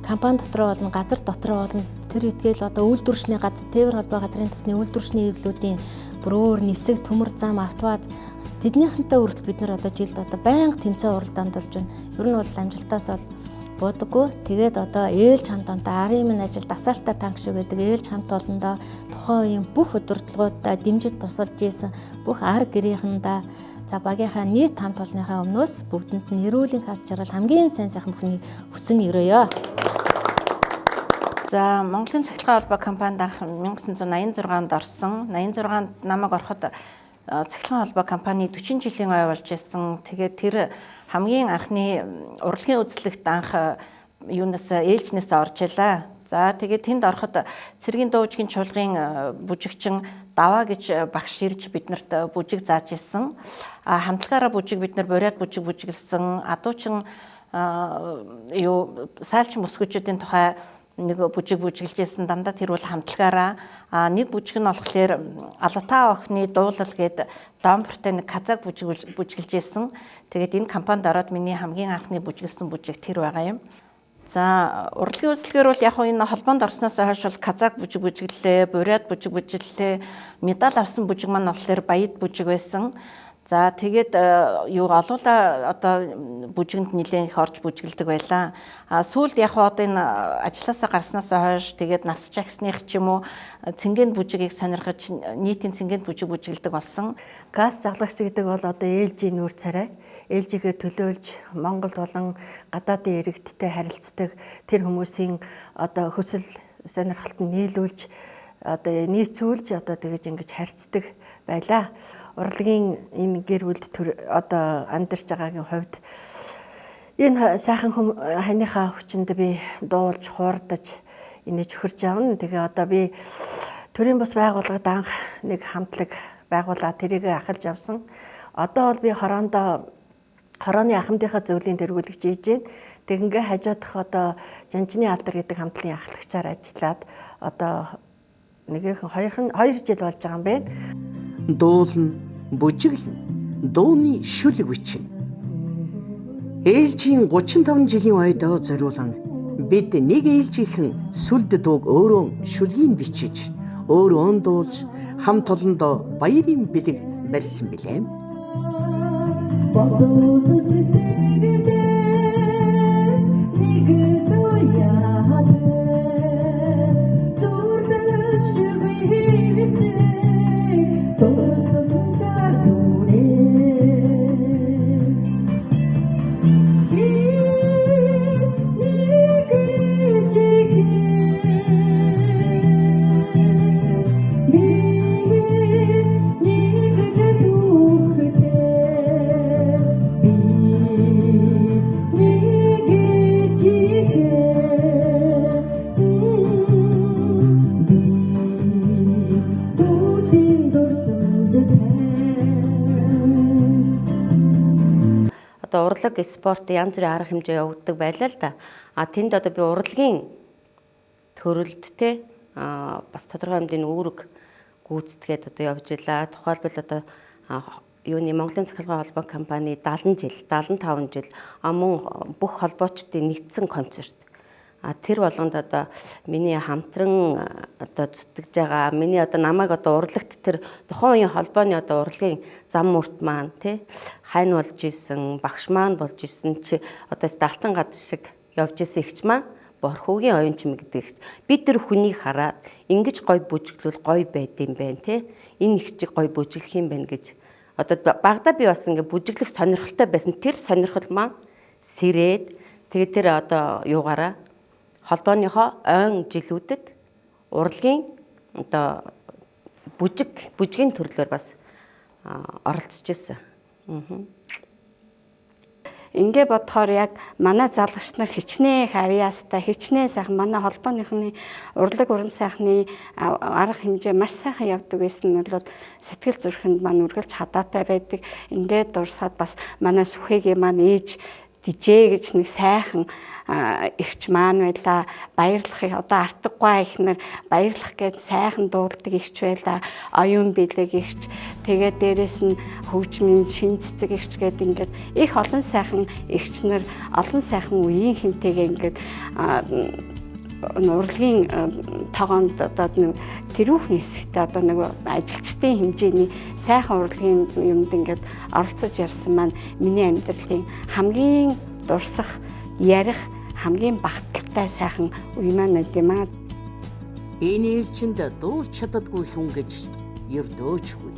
компани дотроо болон газар дотроо болон тэр итгэл одоо үйлдвэрчний газар тээвэр холбоо газрын төсний үйлдвэрчний эвлүүдийн бүр өөр нисэг төмөр зам автоваз тэднийхэнтэй хүртэл бид нар одоо жилд одоо байнга тэмцээн уралдаанд орж байна. Ер нь бол амжилтаас бол буудаггүй. Тэгээд одоо ээлж хамт онтой арын минь ажил дасаалтаа танк шиг гэдэг ээлж хамт олондоо тухайн үеийн бүх удирдлагуудаа дэмжиж тусалж ийсэн бүх ар гэрийнхэндээ за багийнхаа нийт хамт олонныхаа өмнөөс бүгдэнд нь эрүүлийн хад жаргал хамгийн сайн сайхан бүхнийг хүсэн өрөөё. За Монголын цахилгаан холбоо компанид анх 1986 онд орсон. 86-нд намайг ороход цахилгаан холбоо компани 40 жилийн ой болж байсан. Тэгээд тэр хамгийн анхны урлагийн үзлэгт анх юунаас ээлжнээс орж илаа. За тэгээд тэнд ороход цэргийн дуужгийн чуулгын бүжигчин даваа гэж багш ирж биднэрт бүжиг зааж ирсэн. Хамтлагаараа бүжиг бид нар бориад бүжиг бүжиглсэн. Адуучин сайлчин бүсгүүчүүдийн тухай нэг бүжиг бүжиглэжсэн дандаа тэр бол хамтлагаараа нэг бүжиг нь болохоор Алатаа охины дуулал гээд домпертэй нэг казак бүжиг бүжиглэжсэн. Тэгээд энэ компанид ороод миний хамгийн анхны бүжиглсэн бүжиг тэр байгаа юм. За урлагийн үйлчлэгээр бол яг энэ холбоонд орсноос хойш бол казак бүжиг бүжиглээ, буриад бүжиг бүжиглээ, медаль авсан бүжиг маань болохоор баяд бүжиг байсан. За тэгээд олуулаа одоо бүжигэнд нэлээд их орж бүжиглдэг байлаа. Сүүлд яг одоо энэ ажилласаа гарснаас хойш тэгээд нас жагсных ч юм уу цэнгэнд бүжигийг сонирхож нийтийн цэнгэнд бүжиг бүжиглдэг болсон. Газ заглагч гэдэг бол одоо ээлжийн нүүр царай. Ээлжигээ төлөөлж Монголд болон гадаадын иргэдтэй харилцдаг тэр хүмүүсийн одоо хүсэл сонирхолтод нийлүүлж одоо нийцүүлж одоо тэгэж ингэж харьцдаг байлаа. Урлагийн энэ гэр бүл одоо амьдарч байгаагийн хувьд энэ сайхан ханыхаа хүчинд би дуулж хуурдаж инээж хөрж авна. Тэгээ одоо би төрийн бас байгууллагад анх нэг хамтлаг байгуулаад тэрийг ахалж авсан. Одоо бол би хорооны ахмадынхаа зөвлөлийн тэргүүлэгч хийж байна. Тэгингээ хажуудах одоо Жанжины алдар гэдэг хамтлагийн ахлагчаар ажиллаад одоо нэгэн 2 жил болж байгаа юм байна. Дуулна, бүжиглэн, дууны шүлэг бичнэ. Ээлжийн 35 жилийн ойдоо зориулан бид нэг ээлжийнхэн сүлд дууг өөрөө шүлгийг бичиж, өөрөө дуулж, хамт олондоо баярын бэлэг барьсан билээ. Урлаг спорт янз бүрийн арга хэмжээ явагддаг байлаа л да. Тэнд одоо би урлагийн төрөлд те бас тодорхой хэмжээний үүрэг гүйцэтгээд одоо явж илаа. Тухайлбал одоо Монголын цахилгаан холбоо компани 70 жил, 75 жил мөн бүх холбоочдын нэгдсэн концерт. Тэр болгонд одоо миний хамтран одоо зүтгэж байгаа, миний одоо намайг одоо урлагт тэр тухайн үеийн холбооны одоо урлагийн зам мөрт маань тий хань болж исэн, багш маань болж исэн чи одоо Алтан газ шиг явж исэн ихч маань Борхуугийн оюун чим гэдэг. Бид тэр хүнийг хараад ингэж гой бүжиглүүл гой байд юм байна тий. Энэ ихчиг гой бүжиглэх юм байна гэж. Одоо багада би бас ингэ бүжиглэх сонирхолтой байсан. Тэр сонирхол маань сэрээд тэгээд тэр одоо юугаараа холбооныхоо ойн жилүүдэд урлагийн одоо бүжгийн төрлөөр бас оролцож ирсэн. Ингээ бодохоор яг манай залгагч нар хичнээн авьяастай, хичнээн сайхан манай холбооныхны урлаг уран сайхны арга хэмжээ маш сайхан явдаг байсан нь бол сэтгэл зүрхэнд маань үргэлж хадаатай байдаг. Ингээд дурсаад бас манай сүхэгийн маань ээж Дижээ гэж нэг сайхан ихч маань байлаа. Баярлахыг одоо артгагүй ихнэр баярлах гэж сайхан дуулдаг ихч байлаа. Оюун бэлэг ихч. Тэгээд дээрэс нь хөгжмийн шин цэцэг ихч гэдэг ингээд их олон сайхан ихчнэр олон сайхан үеийн хинтэйгээ ингээд урлагийн тогоонд одоо нэг тэрүүхний хэсэгтээ одоо нэг ажилчдын хэмжээний сайхан урлагийн юмд ингээд оролцож явсан маань миний амьдралын хамгийн дурсах, ярих хамгийн багталтай сайхан үе маань гэм аа. Энэ ээлжинд дуулж чаддаггүй хүн гэж ердөөчгүй.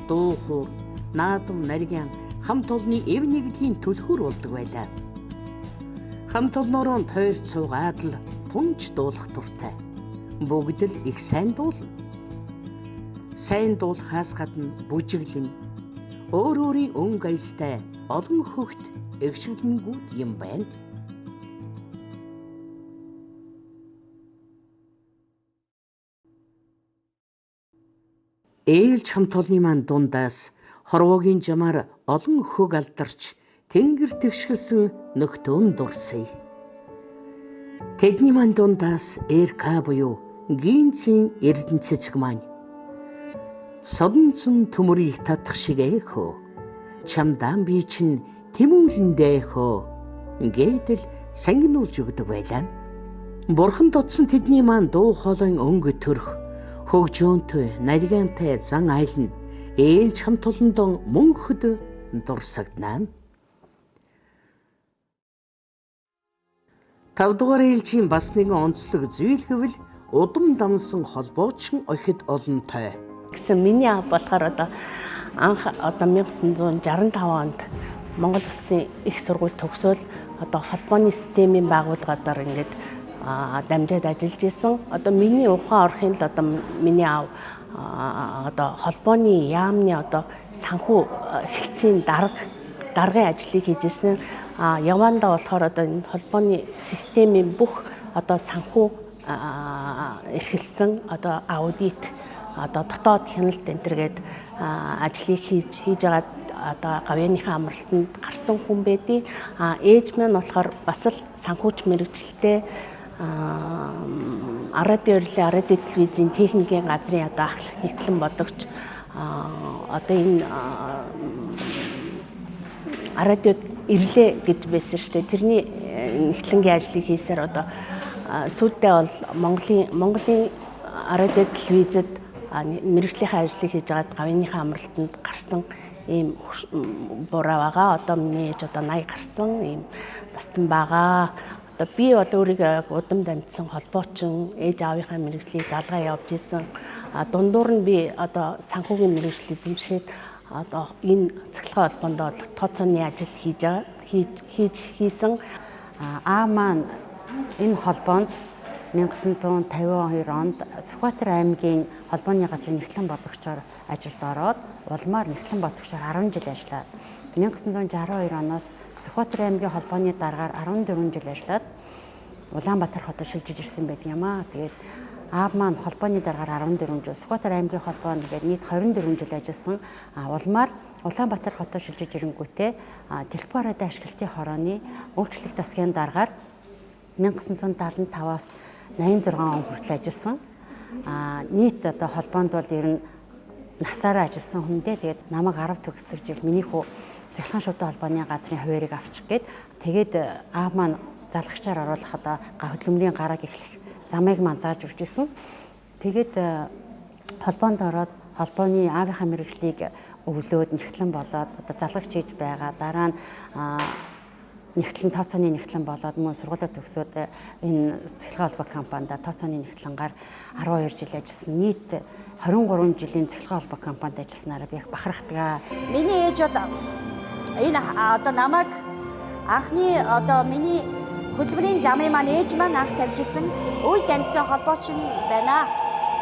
Дуу хуур, наадам нарийн хамт олонны эв нэгдлийн төлхөр болдог байлаа. Хамт олноороо тойрч суугаад л тунж дуулах дуртай. Бүгд л их сайн дуулна. Сайн дуулахаас гадна бүжиглэн өөр өөрийн өнгө аястай олон хөгт эгшгэлэнгүүд юм байна. Ээлж хамт олонны маань дундаас хорвоогийн жамаар олон хөг алдарч тэнгэр тэгшгэлсэн нөхтөн дурсая. Тэдний маань дундаас РК буюу Гинцийн Эрдэнэ цэцэг маань содонцон төмөрийг татах шиг эхөө чамдаан би чинь тэмүүлэндээ эхөө гэдэл сангинуулж өгдөг байлаа. Бурхан дутсан тэдний маань дуу хоолойн өнгө төрх хөгжөөнтэй нарийнтай зан айлн ээлж хамт олондоо мөнхөд дурсагданаа. 5 дугаар ээлжийн бас нэгэн онцлог зүйл гэвэл удам дансан холбоочин охид олонтой гэсэн миний аав болохоор одоо анх одоо 1965 онд Монгол Улсын их сургууль төгсөөл одоо холбооны системийн байгууллагуудаар ингээд дамжаад ажиллаж исэн. Одоо миний ухаан орохын л одоо миний аав одоо холбооны яамны одоо санхүү хэлтсийн даргын ажлыг хийж исэн. Явандаа болохоор одоо энэ холбооны системийн бүх одоо санхүү эрхэлсэн одоо аудит одоо дотоод хяналт энтергээд ажлыг хийж агаад одоо гавьяаныхаа амралтанд гарсан хүн байдیں۔ Ээж маань болохоор бас л санхүүч мэргэжилтэй радио урлагийн радио телевизийн техникийн газрын одоо ахлах нэгтлэн бодогч одоо энэ радиод ирлээ гэж байсан шүү дээ. Тэрний нэгтлэнгийн ажлыг хийсээр одоо сүүлдээ бол Монголын радио телевизэд мэргэжлийнхаа ажлыг хийж агаад гавьяаныхаа амралтанд гарсан ийм буруу байгаа. Одоо миний ээж одоо 80 гарсан ийм бастан байгаа. Одоо би бол өөрийгөө удам дамжсан холбоочин ээж аавынхаа мэргэжлийг залгаа явж исэн. Дундуур нь би одоо санхүүгийн мэргэжил эзэмшээд одоо энэ цахилгаан холбоонд бол тооцооны ажил хийсэн. Маань энэ холбоонд 1952 онд Сүхбаатар аймгийн холбооны газрын нэгтлэн бодогчоор ажилд ороод улмаар нэгтлэн бодогчоор 10 жил ажиллаад 1962 оноос Сүхбаатар аймгийн холбооны дараагаар 14 жил ажиллаад Улаанбаатар хотод шилжиж ирсэн байдаг юм аа. Тэгээд аав маань холбооны дараагаар 14 жил, Сүхбаатар аймгийн холбоонд гээд нийт 24 жил ажилласан. Улмаар Улаанбаатар хотод шилжиж ирэнгүүтээ телефон радио ашиглалтын хорооны үйлчлэх засгийн дараагаар 1975-аас 86 он хүртэл ажилласан. Нийт одоо холбоонд бол ер нь насаараа ажилласан хүндээ тэгээд намайг 10 төгсдөг жил миний хүү Цахилгаан шувуу холбооны газрын хуваарийг авчих гээд тэгээд аав маань залгагчаар оруулах одоо хөдөлмөрийн гарааг эхлэх замыг маань зааж өгч ирсэн. Тэгээд холбоонд ороод холбооны аавынхаа мэргэжлийг өглөөд нэгтлэн болоод одоо залгагч хийж байгаа. Дараа нь нэгтлэн тооцооны нэгтлэн болоод мөн сургуулаа төгсөөд энэ цахилгаан холбоо компанид тооцооны нэгтлэнгаар 12 жил ажилласан. Нийт 23 жилийн цахилгаан холбоо компанид ажилласнараа би их бахархдаг. Миний ээж бол энэ одоо намайг анхны одоо миний хөдөлмөрийн замын маань ээж маань анх тавьж исэн үе дамжсан холбоочин байна.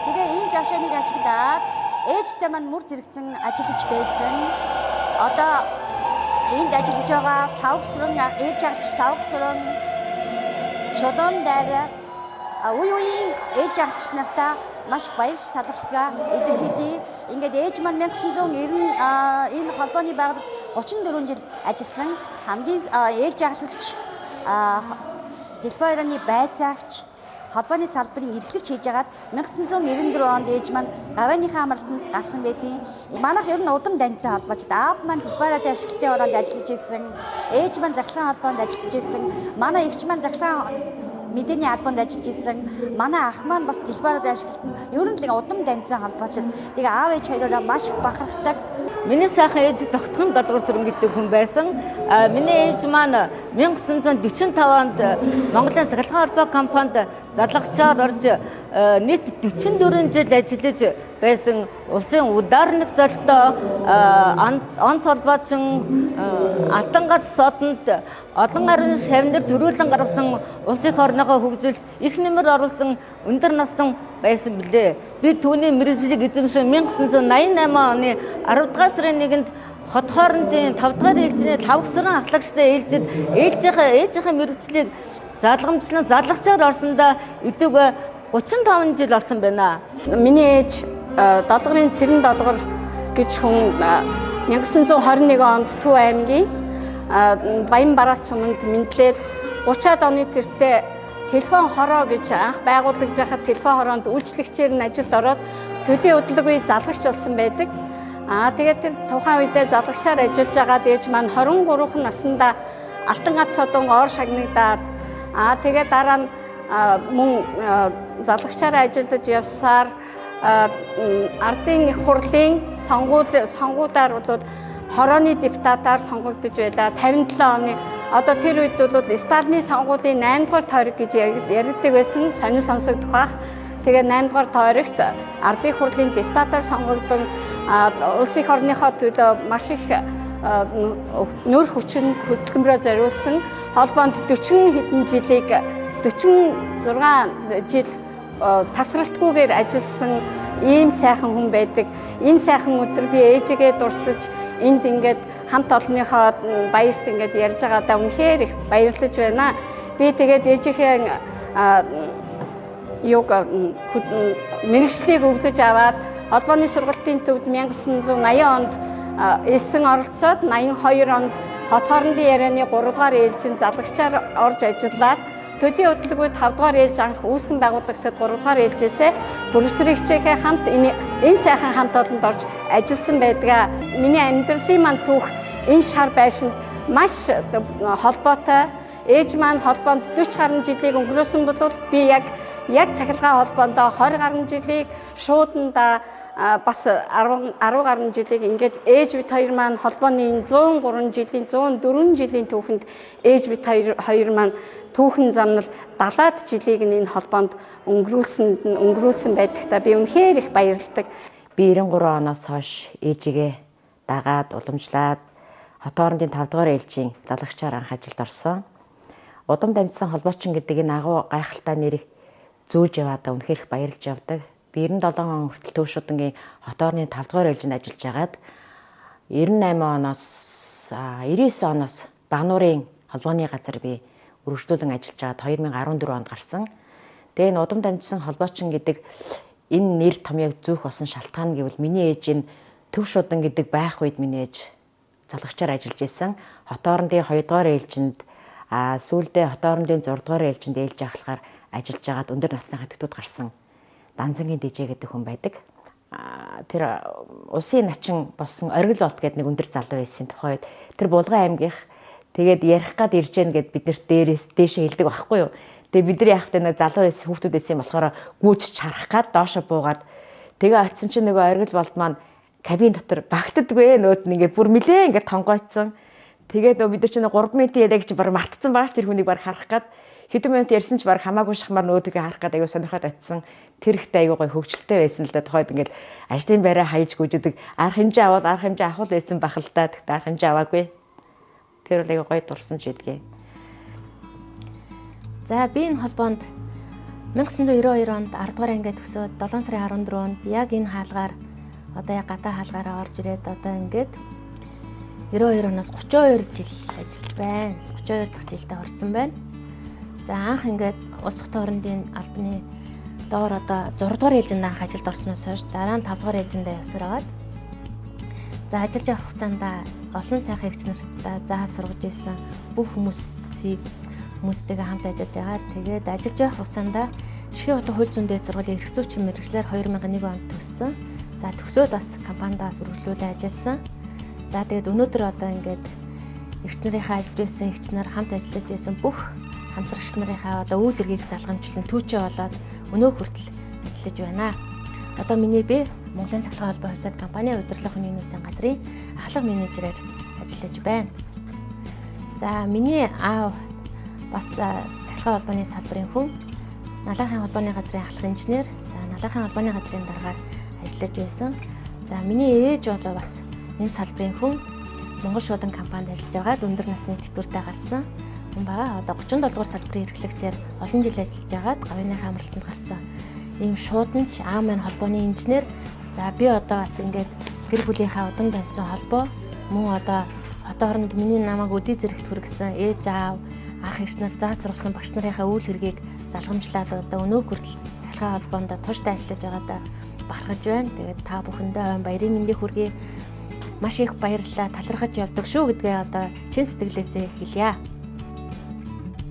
Тэгээ энэ завшааныг ашиглаад ээжтэй маань мөр зэрэгцэн ажиллаж байсан. Одоо энд ажиллаж байгаа лавгсрын ээж агч лавгсрын чулуун дээр үе үеийн ээж агч нартаа маш их баярлж талархдгаа илэрхийлье. Ингээд ээж маань 1990 энэ холбооны байгууллагт 34 жил ажилласан хамгийн ээлж аглагч Дэлбээ орны байцаагч холбооны салбарын эрхлэгч хийж агаад 1994 онд ээж маань Гавайныхаа амралтанд гарсан байдیں۔ Манайх ер нь удам данцсан холбооч. Аав маань Дэлбээрийн ашиглалтын ороонд ажиллаж исэн. Ээж маань захлагын холбоонд ажиллаж исэн. Манай эгч маань захлагын мэдээний албанд ажиллаж исэн. Манай ах маань бас Дэлбээрийн ашиглалтанд ер нь л удам данцсан холбооч. Тэгээ аав ээж хоёроо маш их бахархдаг. Миний сайхан ээж тогтхон Долгосрон гэдэг хүн байсан. Миний ээж маань 1945 онд Монголын цахилгаан холбоо компанид залгагчаар орж нийт 44 жил ажиллаж байсан улсын ударник золтой онц холбоочин Алдан гац содонд олон гарын шавнар төрүүлэн гаргасан улсын орныхоо хөгжилд их нэмэр оруулсан өндөр насны байсан билээ. Би түүний мэргэжлийг эзэмшин 1988 оны 10 дугаар сарын 1-нд хот хоорондын 5 дугаар ээлжний 5 сарын ахлагчтай ээлжид ээжийнхээ мэргэжлийг залгамжлан залгагчаар орсондоо өдөг 35 жил болсон байна. Миний ээж Долгорын Цэрэн Долгор гэж хүн 1921 онд Төв аймгийн Баян Бараат суманд мэдлээд 30-аад оны тэртээ телефон хороо гэж анх байгуулагдж байхад телефон хороонд үйлчлэгчээр нь ажилд ороод төдий удалгүй залгагч болсон байдаг. Тэгээд тэр тухайн үедээ залгагчаар ажиллаж байгаад ээж маань 23 наснда Алтан гац содон ор шагнагдаад тэгээд дараа нь мөн залгагчаар ажиллаж явсаар ардын их хурлын сонгуудаар бол хорооны депутатаар сонгогдож байлаа. 57 оны одоо тэр үед бол Сталины сонгуулийн 8 дугаар тойрог гэж ярьдаг байсан. Сонин сонсогдох бах. Тэгээ 8 дугаар тойрогт ардын хурлын депутатаар сонгогдсон улс их орныхоо төлөө маш их нөр хүчинд хөдөлмөрөөр зориулсан холбоонд 40 хэдэн жилийг 46 жил тасралтгүйгээр ажилласан ийм сайхан хүн байдаг. Энэ сайхан өдөр би ээжигээ дурсаж энд ингээд хамт олонныхоо баярт ингээд ярьж байгаадаа үнэхээр их баярлаж байна. Би тэгээд ээжийнхээ мэргэжлийг өвлөж аваад холбооны сургалтын төвд 1980 онд элсэн оролцоод 82 онд хот хоорондын ярианы 3 дугаар ээлжинд залгагчаар орж ажиллаад төдий удалгүй 5 дугаар ээлж анх үүсгэн байгуулагдаад 3 дугаар ээлжээсээ төрөсрөгчийнхээ хамт энэ сайхан хамт олонд орж ажилласан байдаг. Миний амьдралын манд түүх энэ шар байшинд маш холбоотой. Ээж маань холбоонд 40 гаруй жилийг өнгөрөөсөн бол би яг цахилгаан холбоондоо 20 гаруй жилийг шууданда бас 10 гаруй жилийг ингээд ээж бит хоёр маань холбооны 103 жилийн 104 жилийн түүхэнд ээж бит хоёр маань түүхэн замнал 70-аад жилийг энэ холбоонд өнгөрүүлсэн байдагтаа би үнэхээр их баярлалдаг. Би 93 оноос хойш ээжигээ дагаад уламжлаад хот хоорондын 5 дугаар ээлжийн залгагчаар анх ажилд орсон. Удам дамжсан холбоочин гэдэг энэ агуу гайхалтай нэрийг зөөж яваадаа үнэхээр их баярлж явдаг. Би 97 он хүртэл Төв шудангийн хот хоорондын 5 дугаар ээлжинд ажиллаж агаад 98 оноос 99 оноос Багнуурын холбооны газар би үргэлжлүүлэн ажиллаж байгаад 2014 онд гарсан. Тэгээ энэ удам дамжсан холбоочин гэдэг энэ нэр томьёог зөөх болсон шалтгаан гэвэл миний ээж энэ Төв шудан гэдэг байх үед миний ээж залгагчаар ажиллаж исэн. Хот хоорондын 2 дугаар ээлжинд сүүлдээ хот хоорондын 6 дугаар ээлжинд ээлж ахлахаар ажиллаж байгаад өндөр насныхаа төтөд гарсан Данзангийн Дэжээ гэдэг хүн байдаг. Тэр улсын начин болсон Оргил болт гэдэг нэг өндөр залуу байсан тухайд тэр Булган аймгийнх тэгээд ярих гад ирж гэн гэд бид нарт дээшээ хэлдэг байхгүй юу. Тэгээд бидний яхахтай нэг залуу байсан хүүхдүүд байсан болохоор гүйж чарах гад доошо буугаад тэгээ очисон чинь нөгөө Оргил болт маань кабин дотор багтдаггүй нөөд нэгээ бүр нилээн ингээд тонгойцсон. Тэгээд нөгөө бид нар чинь 3 минутын яриаг чи баг мартсан baаш тэр хүнийг баг харах гад хэдэн минут ярьсан ч баг хамаагүй шахмаар нөөдгөө харах гад аягүй сонирхоод очисон. Тэр ихтэй аягүй гоё хөвгчлөлтэй байсан л да. Тухайд ингээд ажлын байраа хаяж гүйждэг арга хэмжээ аваад арга хэмжээ авах байсан бах л да. Тэгтээ арга хэмжээ аваагүй. Тэр бол аягүй гоё дурсан ч гэдгээ. За би энэ холбоонд 1992 онд 10 дугаар ангид төгсөөд 7 сарын 14-нд яг энэ хаалгаар одоо яг гадаа хаалгаараа орж ирээд одоо ингээд 92 оноос 32 жил ажиллаж байна. 32 дахь жилдээ орсон байна. За анх ингээд улс орны албаны доор одоо 6 дугаар ээлжинд анх ажилд орсноос хойш дараа нь 5 дугаар ээлжиндээ явсаар агаад за ажиллаж явах хугацаанд олон сайхан эгч нартай заа сургаж ирсэн бүх хүмүүстэйгээ хамт ажиллаж байгаа. Тэгээд ажиллаж явах хугацаанд Шихийн хотын хууль зүйн дээд сургуулийн эрх зүйчин мэргэжлэр 2001 онд төгссөн. За төгсөөд бас компаниудаас үргэлжлүүлээ ажилласан. За тэгээд өнөөдөр одоо ингээд эгч нарынхаа ажиллаж байсан эгч нар хамт ажиллаж байсан бүх хамтрагч нарынхаа одоо үйл хэргийг залгамжлан түүчээ болоод өнөө хүртэл ажиллаж байна. Одоо миний би Монголын цахилгаан холбоо хувьсаад компани удирдлага хүний нөөцийн газрын ахлах менежерээр ажиллаж байна. За миний аав бас цахилгаан холбооны салбарын хүн, Налахын холбооны газрын ахлах инженер, за Налахын холбооны газрын даргаар ажиллаж байсан. За миний ээж бол бас энэ салбарын хүн, Монгол шуудан компанид ажиллаж байгаад өндөр насны тэтгэвртэй гарсан хүн байгаа. Одоо 37 дугаар салбарын эрхлэгчээр олон жил ажиллаж байгаад говийн хамралтанд гарсан ийм шууданч, аав маань холбооны инженер. За би одоо бас ингээд гэр бүлийнхаа удан данцсан холбоо мөн одоо хот оронд миний намайг өдий зэрэгт хүргэсэн ээж аав, ах эгч нар заа сургасан багш нарынхаа үйл хэргийг залгамжлаад одоо өнөө хүртэл цахилгаан холбоонд тууштай ажиллаж байгаадаа бахархаж байна. Тэгээд та бүхэндээ баярын мэндийг хүргэе. Маш их баярлалаа. Талархаж явдаг шүү гэдгээ одоо чин сэтгэлээсээ хэлье.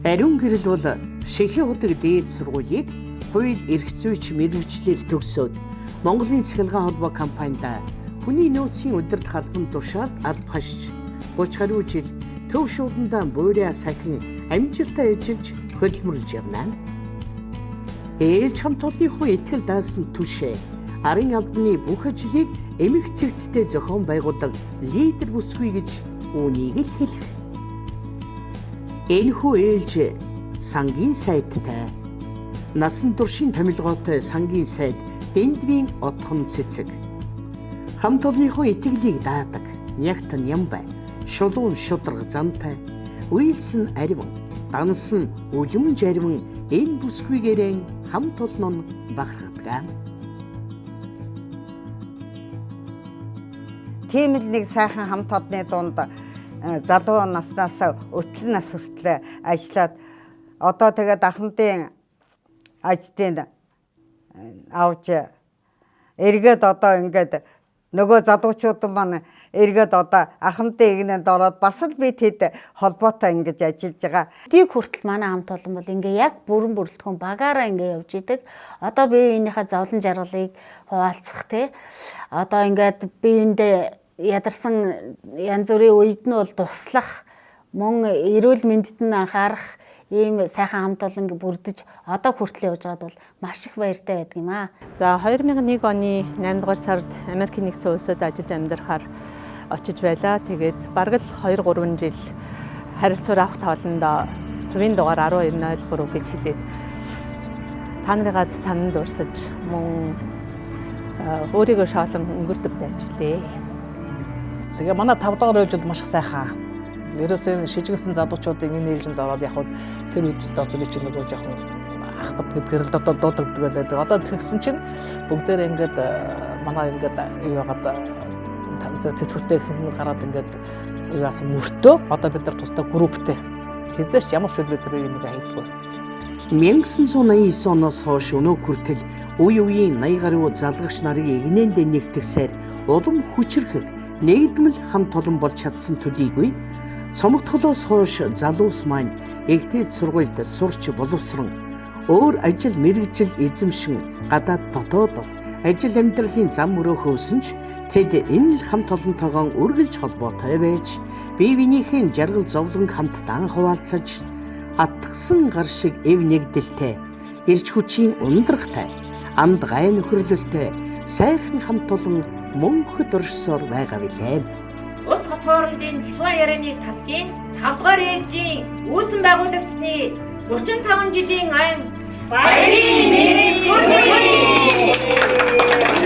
Ариун гэрэл бол Шихийн хотын дээд сургуулийг хууль эрх зүйч мэргэжлэр төгсөөд Монголын цахилгаан холбоо компанид хүний нөөцийн удирдах албан тушаалд алба хашиж 30 гаруй жил төв шуудандаа буурьа сахин амжилттай ажиллаж хөдөлмөрлөж явна. Ээлж хамт олонныхоо итгэл даасан түшээ арын албаны бүх ажлыг эмх цэгцтэй зохион байгуулдаг лидер бүсгүй гэж үүнийг л хэлэх. Энэхүү ээлж сангийн сайдтай насан туршийн томилгоотой сангийн сайд Дэндвийн отхон цэцэг хамт олонныхоо итгэлийг даадаг нягт нямбай шулуун шудраг зантай уйлсан ариван дансан үлэм жарван энэ бүсгүйгээрэн хамт олон нь бахархдаг. Тийм л нэг сайхан хамт олонны дунд залуу наснаас өтлөн нас хүртэл ажиллаад одоо тэгээд ахмадын ажлын авч эргээд одоо ингээд нөгөө залуучууд маань эргээд одоо ахмадын игнэнд ороод бас л би тэд холбоотой ингэж ажиллаж байгаа. Дийг хүртэл манай хамт олон бол ингээ яг бүрэн бүрэлдэхүүн багаараа ингээ явж идэг. Одоо би энийхээ зовлон жаргалыг хуваалцах те. Одоо ингээд биендээ ядарсан янз бүрийн үед нь бол туслах, мөн эрүүл мэндэд нь анхаарах ийм сайхан хамт олон бүрдэж одоо хүртэл явж байгаад бол маш их баяртай байдаг юм аа. За 2001 оны 8 дугаар сард Америкийн нэгдсэн улсад ажиллаж амьдрахаар очиж байлаа. Тэгээд бараг л 2-3 жил харилцуур авах тоолондоо хувийн дугаар 1203 гэж хэлээд та нарыгаа сананд урсаж мөн өөрийгөө шоолон өнгөрдөг байж үлээ. Тэгээ манай 5 дугаар ээлж бол маш их сайхан. Ерөөсөө шижигсэн залуучуудын энэ ээлжинд ороод яг тэр үед одоо би чинь нөгөө жоохон ах бат гэдгээр л одоо дуудагддаг байлаа. Одоо тэгсэн чинь бүгдээр ингээд манай ингээд юу яагаад тэтгэвртэй хэн гараад ингээд юу яасан мөртөө одоо бид нар тусдаа групптэй хязгаарч ямар ч бид нар юм хийдэггүй. 1989 оноос хойш өнөө хүртэл үе үеийн 80 гаруй залгагч нарыг игнэндээ нэгтгэсээр улам хүчрэх нэгдмэл хамт олон болж чадсан төдийгүй цомогтголоос хойш залуус маань эгдээд сургуульд сурч боловсрон өөр ажил мэргэжил эзэмшин гадаад дотоод ажил амьдралын зам өрөөхөөсөн ч тэд энэ л хамт олонтойгоо үргэлж холбоотой байж бие биенийхэн жаргал зовлон хамтдаа хуваалцаж атгсан гар шиг эв нэгдэлтэй эрч хүчийн ундрахтай амд гай нөхөрлөлтэй сайхан хамт олон мөнхөд оршсоор байгаа билээ. Ус хот хоорондын Хилган ярианы тасгийн 5 дугаар ээлжийн үүсэн байгуулагдсны 35 жилийн аян баярын мэндийг хүргэе.